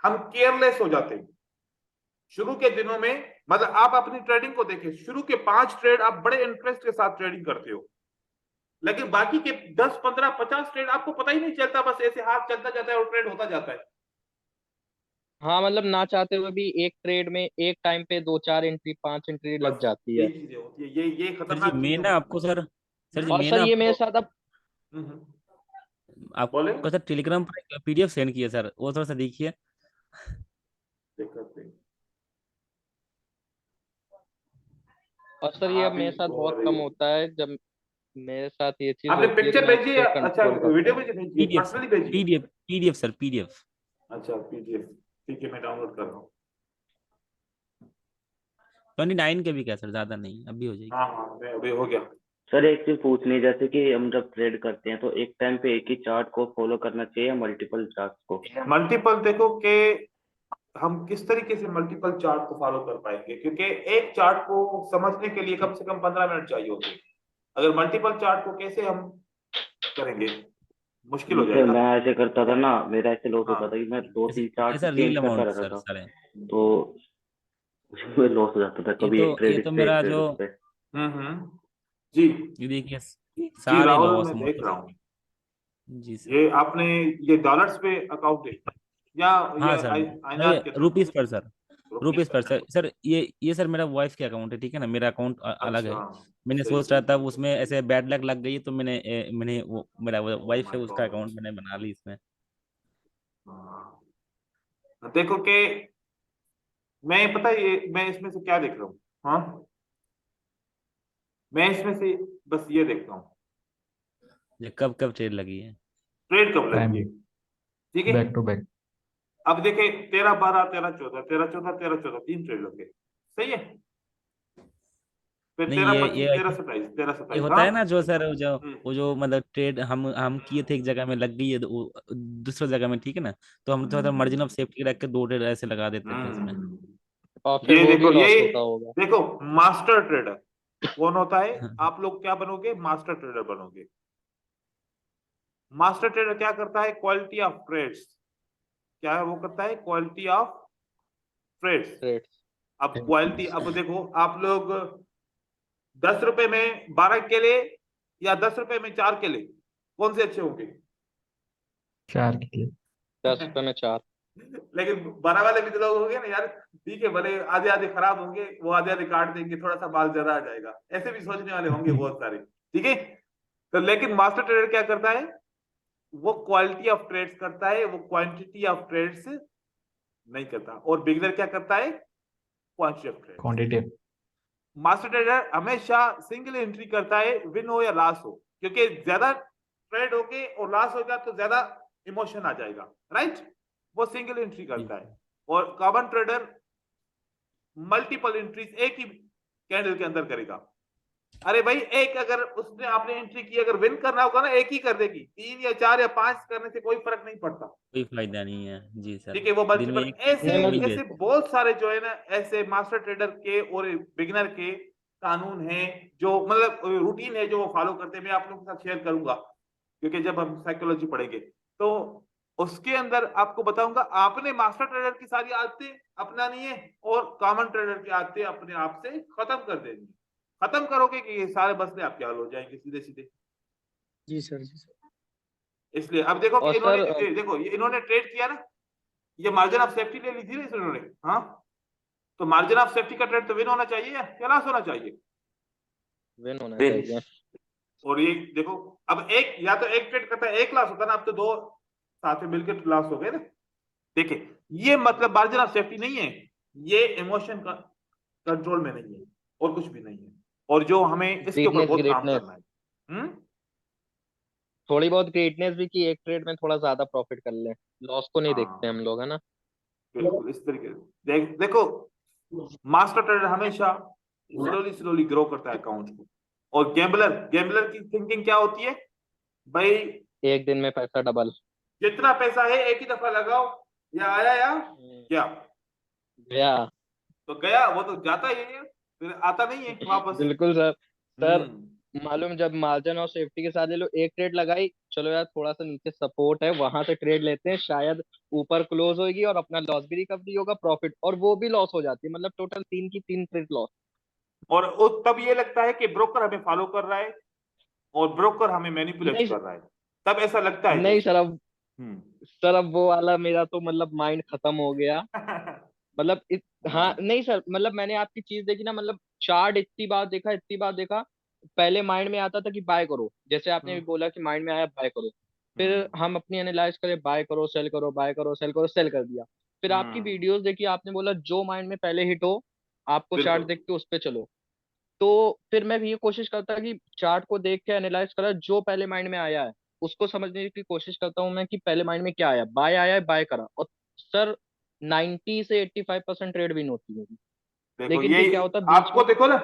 हम केयरलेस हो जाते हैं। शुरू के दिनों में, मतलब आप अपनी ट्रेडिंग को देखें, शुरू के 5 ट्रेड आप बड़े इंटरेस्ट के साथ ट्रेडिंग करते हो, लेकिन बाकी के 10, 15, 50 ट्रेड आपको पता ही नहीं चलता, बस ऐसे हाथ चलता जाता है और ट्रेड होता जाता है। हाँ, मतलब ना चाहते हुए भी एक ट्रेड में एक टाइम पे 2-4 एंट्री, 5 एंट्री लग बस जाती है। यही चीजें होती है, ये सर जी खतरनाक चीजें मैं ना होती आपको सर जी और मैं सर ना ये मेरे आपको साथ अब है। बोले आपको सर टेलीग्राम पर पीडीएफ सेंड किया सर, वो थोड़ा सा देखिए। दिक्कत नहीं। और सर ये अब अभी मेरे साथ हो बहुत कम रही, होता है। जब मेरे साथ ये चीज आपने होती है तो पिक्चर मैं भेजी है? अच्छे अच्छा, कंट्रोल करता वीडियो हूँ। भेजी है, पीडीएफ सर, पर्सनली भेजी है? PDF sir, PDF. अच्छा, पीडीएफ, ठीक है, मैं डाउनलोड कर रहा हूँ। 29 के भी क्या सर, ज्यादा नहीं, अभी हो जाएगी। हाँ हाँ, मैं अभी हो गया। सर एक चीज पूछनी है, जैसे कि हम जब ट्रेड करते हैं तो एक टाइम पे एक ही चार्ट को फॉलो करना चाहिए या मल्टीपल चार्ट को? मल्टीपल, देखो कि हम किस तरीके से मल्टीपल चार्ट को फॉलो कर पाएंगे, क्योंकि एक चार्ट को समझने के लिए कम से कम 15 मिनट चाहिए होते हैं। अगर मल्टीपल चार्ट को कैसे हम करेंगे, मुश्किल हो जैसे जाएगा। मैं ऐसे करता था ना, मेरा ऐसे लॉस हाँ, होता था कि मैं 2-3 चार्ट ऐसा चेंज रियल करता अमाउंट रहता सर था, सारे। तो उसमें लॉस हो जाता था, ये कभी तो एक ये ट्रेड इस तो पे एक मेरा ट्रेड जो उस पे। जी ये देखिए जी सारे राहुल, लॉस मैं देख रहा हूँ। जी सर। ये आपने, ये डॉलर्स पे अकाउंट है या हाँ सर, आइनात के थ्रू? रुपीस पर सर, रुपीज पर सर ये सर मेरा वाइफ का अकाउंट है, ठीक है ना, मेरा अकाउंट अलग है। अच्छा, मैंने सही सोच रहा सही। था उसमें ऐसे बैड लक लग गई तो मैंने वो मेरा ओह वाइफ माय है उसका गॉड। अकाउंट मैंने बना ली इसमें। देखो कि मैं पता है ये मैं इसमें से क्या देख रहा हूँ। हाँ, मैं इसमें से बस ये देखता हूँ ये कब कब ट्रेड लगी है। ट्रेड कब लगी टाइम है। ठीक है, बैक टू बैक। अब देखे 13-12, 13-14, 13-14, 13-14, 3 ट्रेड लगे। सही है, फिर नहीं 13-25, ये 13-27, ये 13-27। होता हाँ। है ना जो सर हम्म, वो जो मतलब ट्रेड हम किए थे एक जगह में लग गई है, दूसरी जगह में, ठीक है ना, तो हम थोड़ा सा मार्जिन ऑफ सेफ्टी रख के 2 ट्रेड ऐसे लगा देते थे इसमें। हम्म। और फिर ये वो भी देखो, लॉस ये होता होगा। देखो मास्टर ट्रेडर कौन होता है। हाँ, आप लोग क्या बनोगे, मास्टर ट्रेडर बनोगे। मास्टर ट्रेडर क्या करता है, क्वालिटी ऑफ ट्रेड्स। क्या है वो करता है, क्वालिटी ऑफ ट्रेड्स। ट्रेड्स। अब क्वालिटी, अब देखो आप लोग 10 रुपए में 12 केले या 10 रुपए में 4 केले, कौन से अच्छे होंगे। 4 के लिए। 10 रुपए में 4। लेकिन बड़ा वाले भी तो लोग होंगे ना यार, ठीक है भले आधे आधे खराब होंगे, वो आधे आधे काट देंगे, थोड़ा सा माल ज्यादा आ जाएगा, ऐसे भी सोचने वाले होंगे बहुत सारे। ठीक है, तो लेकिन मास्टर ट्रेडर क्या करता है, वो क्वालिटी ऑफ ट्रेड्स करता है, वो क्वांटिटी ऑफ ट्रेड्स नहीं करता। और बिगनर क्या करता है, quantity of trades. Quantity. Master trader हमेशा सिंगल एंट्री करता है, विन हो या लॉस हो, क्योंकि ज्यादा ट्रेड होके और लॉस होगा तो ज्यादा इमोशन आ जाएगा, राइट। वो सिंगल एंट्री करता है। और कॉमन ट्रेडर मल्टीपल एंट्रीज एक ही कैंडल के अंदर करेगा। अरे भाई, एक अगर उसने आपने एंट्री की, अगर विन करना होगा ना, एक ही कर देगी, 3 या 4 या 5 करने से कोई फर्क नहीं पड़ता। कोई फायदा नहीं है जी सर। ठीक है, वो दिन में मल्टीपल एक ऐसे नहीं वही ऐसे बेस्ट। बहुत सारे जो है ना, ऐसे मास्टर ट्रेडर के और बिगिनर के कानून हैं, जो मतलब रूटीन है जो वो फॉलो करते हैं। मैं आप लोगों के साथ शेयर करूंगा, क्योंकि जब हम साइकोलॉजी पढ़ेंगे तो उसके अंदर आपको बताऊंगा। आपने मास्टर ट्रेडर की सारी आदतें अपनानी है और कॉमन ट्रेडर की आदतें अपने आप से खत्म कर देनी है। खत्म करोगे कि ये सारे मसले आपके हल हो जाएंगे सीधे सीधे। जी सर, जी सर। इसलिए अब देखो और कि इन्होंने सर देखो ये इन्होंने ट्रेड किया ना, ये मार्जिन ऑफ सेफ्टी ले ली थी ना इन्होंने। हाँ, तो मार्जिन ऑफ सेफ्टी का ट्रेड तो विन होना चाहिए या लॉस होना चाहिए। विन होना विन। चाहिए। और ये देखो, अब एक या तो एक ट्रेड करता है एक लॉस होता ना, अब तो 2 साथ में मिलकर लॉस हो गए ना। देखिए, ये मतलब मार्जिन ऑफ सेफ्टी नहीं है, ये इमोशन का कंट्रोल में नहीं है और कुछ भी नहीं है। और जो हमें इसके ऊपर वीकनेस बहुत काम ग्रेटनेस, करना है। थोड़ी बहुत ग्रेटनेस भी कि एक ट्रेड में थोड़ा ज्यादा प्रॉफिट कर ले, लॉस को नहीं देखते हम हाँ, लोग, है ना। बिल्कुल इस तरीके से देखो, मास्टर ट्रेडर हमेशा स्लोली स्लोली ग्रो करता है अकाउंट को। और गैम्बलर गैम्बलर की थिंकिंग क्या होती है भाई, एक दिन में पैसा डबल। जितना पैसा है एक ही दफा लगाओ, या आया या क्या, गया। तो गया, वो तो जाता ही है, फिर आता नहीं है वापस। बिल्कुल सर। सर हम्म। मालूम, जब मार्जिन और सेफ्टी के साथ ले लो, एक ट्रेड लगाई, चलो यार थोड़ा सा नीचे सपोर्ट है वहां से ट्रेड लेते हैं, शायद ऊपर क्लोज होगी और अपना लॉस भी रिकवरी होगा, प्रॉफिट और वो भी लॉस हो जाती है, मतलब टोटल 3 ट्रेड लॉस। और तब ये लगता है कि ब्रोकर हमें फॉलो कर रहा है और ब्रोकर हमें मैनिपुलेट नहीं कर रहा है, तब ऐसा लगता है नहीं जैसे। सर, अब हम्म। सर अब वो वाला मेरा तो मतलब माइंड खत्म हो गया। मतलब हाँ नहीं सर, मतलब मैंने आपकी चीज देखी ना, मतलब चार्ट इतनी बार देखा, पहले माइंड में आता था कि बाय करो, जैसे आपने भी बोला कि माइंड में आया बाय करो, फिर हम अपनी एनालाइज करें, बाय करो सेल करो, बाय करो सेल करो, सेल कर दिया। फिर आपकी वीडियोस देखी, आपने बोला जो माइंड में पहले हिट हो आपको चार्ट बिल्कुल। देख के उस पे चलो। तो फिर मैं भी ये कोशिश करता कि चार्ट को देख के एनालाइज करा, जो पहले माइंड में आया है उसको समझने की कोशिश करता हूँ मैं कि पहले माइंड में क्या आया, बाय आया है, बाय करा, और सर 90 से 85% ट्रेड विन होती है। देखो लेकिन ये फिर क्या होता है बीच आपको में। देखो ना,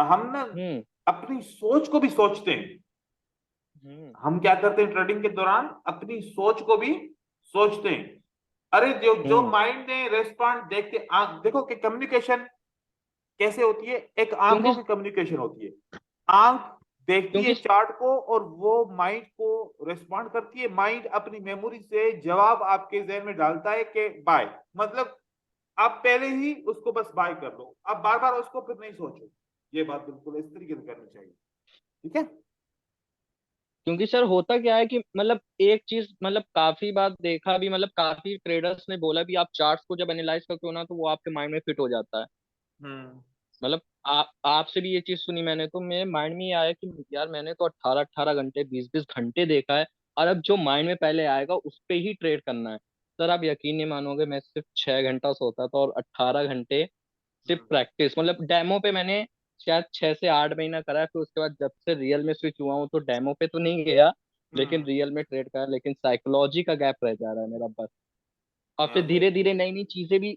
हम ना हम्म अपनी सोच को भी सोचते हैं। हम्म हम क्या करते हैं ट्रेडिंग के दौरान, अपनी सोच को भी सोचते हैं। अरे जो जो हम्म माइंड ने रेस्पॉन्ड देखते, देखो कि कम्युनिकेशन कैसे होती है, एक आंखों क्योंकि की कम्युनिकेशन होती है। आंख देखती है क्योंकि चार्ट को और वो माइंड को रेस्पॉन्ड करती है। माइंड अपनी मेमोरी से जवाब आपके जहन में डालता है कि बाय, मतलब आप पहले ही उसको बस बाय कर लो, आप बार बार उसको फिर नहीं सोचो। ये बात बिल्कुल इस तरीके से करनी चाहिए। ठीक है, क्योंकि सर होता क्या है कि मतलब एक चीज मतलब काफी बार देखा भी, मतलब काफी ट्रेडर्स ने बोला भी, आप चार्ट्स को जब एनालाइज करते हो ना तो वो आपके माइंड में फिट हो जाता है। हम्म मतलब आपसे भी ये चीज सुनी मैंने, तो मेरे माइंड में ये आया कि यार मैंने तो 18-18 घंटे 20-20 घंटे देखा है, और अब जो माइंड में पहले आएगा उस पे ही ट्रेड करना है। सर आप यकीन नहीं मानोगे, मैं सिर्फ 6 घंटा सोता था और 18 घंटे सिर्फ प्रैक्टिस, मतलब डेमो पे मैंने शायद 6 से 8 महीना करा है। फिर उसके बाद जब से रियल में स्विच हुआ हूँ तो डेमो पे तो नहीं गया, लेकिन रियल में ट्रेड करा, लेकिन साइकोलॉजी का गैप रह जा रहा है मेरा बस। और फिर धीरे धीरे नई नई चीजें भी,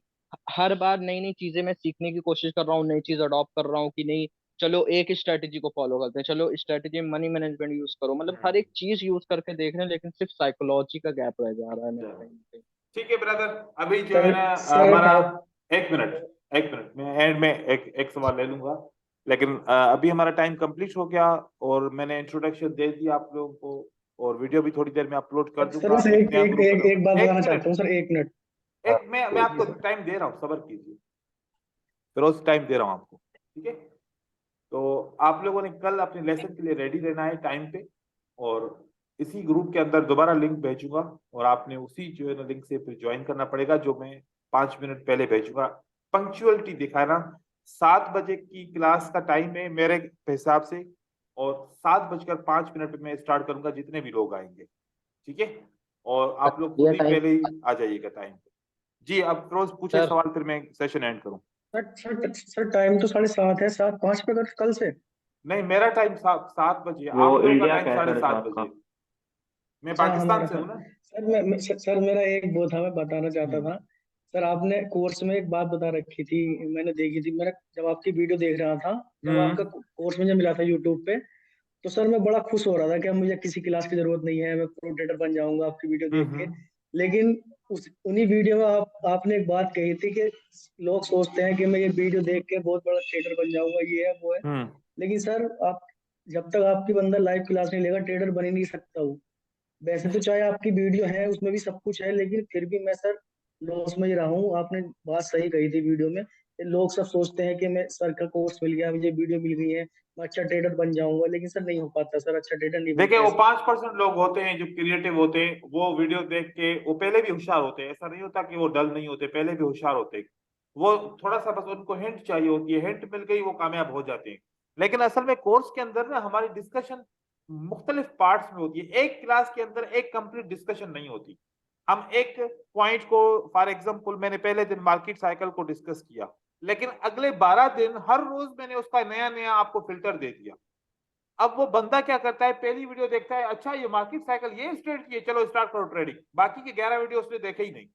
हर बार नई नई चीजें मैं सीखने की कोशिश कर रहा हूँ, नई चीज अडॉप्ट कर रहा हूँ कि नहीं चलो एक स्ट्रेटेजी को फॉलो करते हैं, चलो स्ट्रेटेजी में मनी मैनेजमेंट यूज करो, मतलब हर एक चीज यूज करके देख रहे हैं, लेकिन सिर्फ साइकोलॉजी का गैप रह जा रहा है मेरा कहीं ना कहीं। ठीक है ब्रदर, अभी जो सर है ना सर हमारा आप 1 मिनट मैं एंड में एक सवाल ले लूंगा, लेकिन अभी हमारा टाइम कंप्लीट हो गया और मैंने इंट्रोडक्शन दे दिया आप लोगों को, और वीडियो भी थोड़ी देर में अपलोड कर सर दूंगा। बस एक एक नया एक ग्रुप एक, एक बात बनाऊंगा। बताना चाहता हूँ सर, 1 मिनट। मैं आपको टाइम दे रहा हूँ, सब्र कीजिए, रोज टाइम दे रहा हूँ आपको, ठीक है। तो आप लोगों ने कल अपने लेसन के लिए रेडी रहना है टाइम पे, और इसी ग्रुप के अंदर दोबारा लिंक भेजूंगा, और आपने उसी जो है ना लिंक से फिर ज्वाइन करना पड़ेगा, जो मैं 5 मिनट पहले भेजूंगा। पंक्चुअलिटी दिखाना, 7 बजे की क्लास का टाइम है मेरे हिसाब से, और 7:05 पे मैं स्टार्ट करूंगा, जितने भी लोग आएंगे, ठीक है। और आप लोग खुद ये ही टाइम पहले ही आ जाइएगा टाइम पे। जी अब रोज पूछे सर सवाल, फिर मैं सेशन एंड करूँ। सर टाइम तो 7:30 है, 7:05 पे कल से। नहीं, मेरा टाइम 7 बजे है, वो आप लोगों का इंडिया टाइम का है साढ़े सर सात 7 का। बजे मैं अच्छा पाकिस्तान हमारा से था। हूँ ना। सर मेरा एक वो था, मैं बताना चाहता हम्म था। सर आपने कोर्स में एक बात बता रखी थी, मैंने देखी थी, मैंने जब आपकी वीडियो देख रहा था, जब आपका हम्म कोर्स मुझे मिला था यूट्यूब पे, तो सर मैं बड़ा खुश हो रहा था कि अब मुझे किसी क्लास की जरूरत नहीं है, मैं प्रो ट्रेडर बन जाऊंगा आपकी वीडियो देख के। हम्म लेकिन उस उन्हीं वीडियो में आपने एक बात कही थी कि लोग सोचते हैं कि मैं ये वीडियो देख के बहुत बड़ा ट्रेडर बन जाऊंगा, ये है वो है। हम्म लेकिन सर आप जब तक आपकी बंदा लाइव क्लास नहीं लेगा, ट्रेडर बन ही नहीं सकता हूँ। वैसे तो चाहे आपकी वीडियो है उसमें भी सब कुछ है, लेकिन फिर भी मैं सर लॉस में ही रहा हूँ। आपने बात सही कही थी वीडियो में, लोग सब सोचते हैं कि मैं सर का कोर्स मिल गया, मुझे वीडियो मिल गई है, मैं अच्छा ट्रेडर बन जाऊंगा, लेकिन सर नहीं हो पाता सर, अच्छा ट्रेडर नहीं देखिए, बनता वो ऐसे। 5% लोग होते हैं जो क्रिएटिव होते हैं, वो वीडियो देख के वो पहले भी होशियार होते हैं, ऐसा नहीं होता कि वो डल नहीं होते, पहले भी होशियार होते हैं। वो थोड़ा सा बस उनको हिंट चाहिए होती है, हिंट मिल गई वो कामयाब हो जाते हैं। लेकिन असल में कोर्स के अंदर ना हमारी डिस्कशन मुख्तलिफ पार्ट्स में होती है, एक क्लास के अंदर एक कंप्लीट डिस्कशन नहीं होती। हम एक पॉइंट को, फॉर एग्जाम्पल मैंने पहले दिन मार्केट साइकिल को डिस्कस किया, लेकिन अगले 12 दिन हर रोज मैंने उसका नया नया आपको फिल्टर दे दिया। अब वो बंदा क्या करता है, पहली वीडियो देखता है, अच्छा ये मार्केट साइकिल ये स्ट्रेट किए, चलो स्टार्ट करो ट्रेडिंग, बाकी के 11 वीडियो उसने देखे ही नहीं।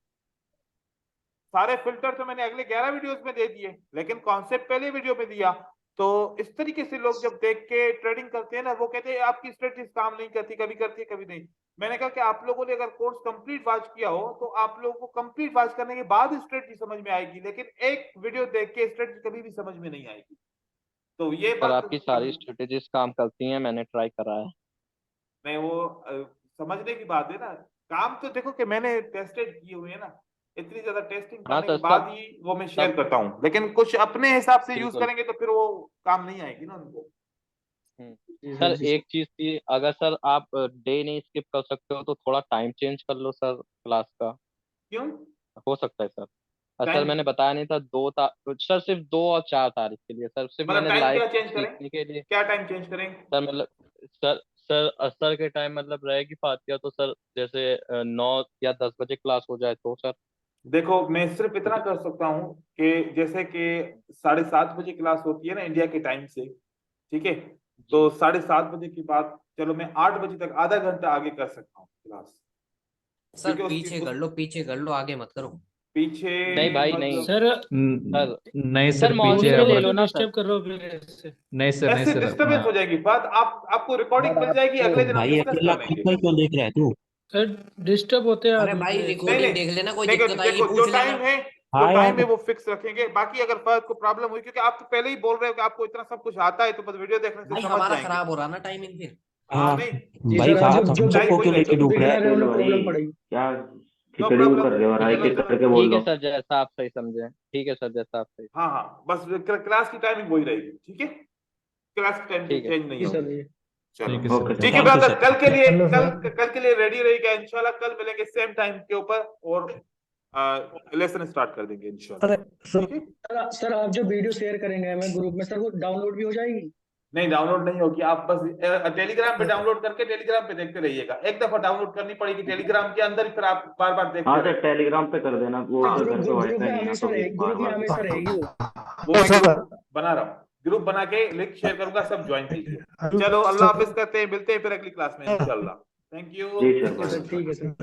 सारे फिल्टर तो मैंने अगले 11 वीडियोस में दे दिए, लेकिन कॉन्सेप्ट पहले वीडियो में दिया। तो इस तरीके से लोग जब देख के ट्रेडिंग करते हैं ना, वो कहते हैं आपकी स्ट्रेटजी काम नहीं करती, कभी करती है कभी नहीं। मैंने कहा कि आप लोगों ने अगर कोर्स कंप्लीट वॉच किया हो तो आप लोगों को कंप्लीट वॉच करने के बाद स्ट्रेटजी समझ में आएगी, लेकिन एक वीडियो देख के स्ट्रेटजी कभी भी समझ में नहीं आएगी। तो ये सर बात आपकी सारी स्ट्रेटेजीज काम करती हैं, मैंने ट्राई करा है। नहीं, वो समझने की बात है ना। काम तो देखो कि मैंने टेस्टेड किए हुए हैं ना, इतनी ज्यादा टेस्टिंग हाँ करने के सर बाद सब ही वो मैं शेयर सब करता हूँ, लेकिन कुछ अपने हिसाब से यूज बिल्कुल। करेंगे तो फिर वो काम नहीं आएगी ना उनको। जी सर सर जी एक चीज थी, अगर सर आप डे नहीं स्किप कर सकते हो तो थोड़ा टाइम चेंज कर लो सर क्लास का, क्यों हो सकता है सर। सर टाइम, मैंने बताया नहीं था, सर सिर्फ 2 और 4 तारीख के लिए सर, सिर्फ मतलब मैंने टाइम लाइव क्या चेंज करें, सीखने के लिए। क्या टाइम चेंज करें? सर मतलब सर सर असर के टाइम मतलब रहेगी फातिया, तो सर जैसे 9 या 10 बजे क्लास हो जाए तो सर। देखो मैं सिर्फ इतना कर सकता हूँ कि जैसे कि 7:30 बजे क्लास होती है ना इंडिया के टाइम से, ठीक है। तो जी 7:30 बजे के बाद चलो मैं 8 बजे तक आधा घंटा आगे कर सकता हूँ क्लास, सर क्योंकि उसकी पीछे कर लो, पीछे कर लो, आगे मत करो। पीछे नहीं भाई नहीं मतलब सर सर। नहीं सर सर, पीछे मॉर्निंग में ले हमारा लो ना सर। डिस्टर्ब कर रहे हो फिर ऐसे। नहीं सर, नहीं ऐसे सर अपना। डिस्टरबेंस हो जाएगी बात, आपको रिकॉर्डिंग सर मिल जाएगी, आपको अगले तो दिन हम भाई डिस्कस अकेला कर लेंगे। फुटबॉल क्यों देख रहा है तू? सर डिस्टर्ब होते हैं अरे आदमी भाई फिर ऐसे। नहीं रिकॉर्डिंग नहीं, देख लेना, कोई देखो दिक्कत आएगी देखो पूछ लेना। जो हाँ टाइम है यार, वो फिक्स रखेंगे, बाकी अगर फर्क को प्रॉब्लम हुई, क्योंकि आप तो पहले ही बोल रहे हो कि आपको इतना सब कुछ आता है, तो बस वीडियो देखने से भाई समझ हमारा जाएंगे। खराब हो रहा ना टाइमिंग फिर। हाँ हाँ नहीं, जी भाई सर, हाँ, साहब हम जो सबको टाइम वही क्यों लेके रहेगा, जो डूब रहा है? बिगनर है चलो उन्हें भाई, प्रॉब्लम पड़ेगी। क्या नो खिचड़ी वो प्रॉब्लम, कर रहे हो, और एक चलो एक चलो। करके बोल ठीक है दो। सर, जैसा आप सही समझे, ठीक है सर जैसा आप सही। हाँ हाँ, बस क्लास की टाइमिंग वही रहेगी, ठीक है, क्लास की टाइम ठीक है चेंज नहीं जी सर होगी। जी। चलो ठीक है ओके सर। ठीक है थैंक यू ब्रदर, सर। कल के लिए हेलो सर। कल के लिए रेडी रहिएगा इंशाल्लाह। कल मिलेंगे सेम टाइम के ऊपर और लेसन स्टार्ट कर देंगे इंशाल्लाह। सर ठीक है, सर आप जो वीडियो शेयर करेंगे हमें ग्रुप में, सर वो डाउनलोड भी हो जाएगी? नहीं डाउनलोड नहीं होगी, आप बस टेलीग्राम पे डाउनलोड करके टेलीग्राम पे देखते रहिएगा। एक दफा डाउनलोड करनी पड़ेगी टेलीग्राम के अंदर, फिर आप बार बार देखते हाँ सर रहिए। टेलीग्राम पे कर देना, वो हाँ, घर पे ग्रुप वाईफाई में नहीं है हमेशा तो रहेगी, बार ग्रुप में बार हमेशा रहेगी वो। वो मैं ग्रुप बना रहा हूँ, ग्रुप बना के लिंक शेयर करूंगा, सब ज्वाइन कीजिए। चलो अल्लाह हाफिज करते हैं, मिलते हैं फिर अगली क्लास में इंशाल्लाह। Thank you. जी ठीक है सर सर, ठीक है सर।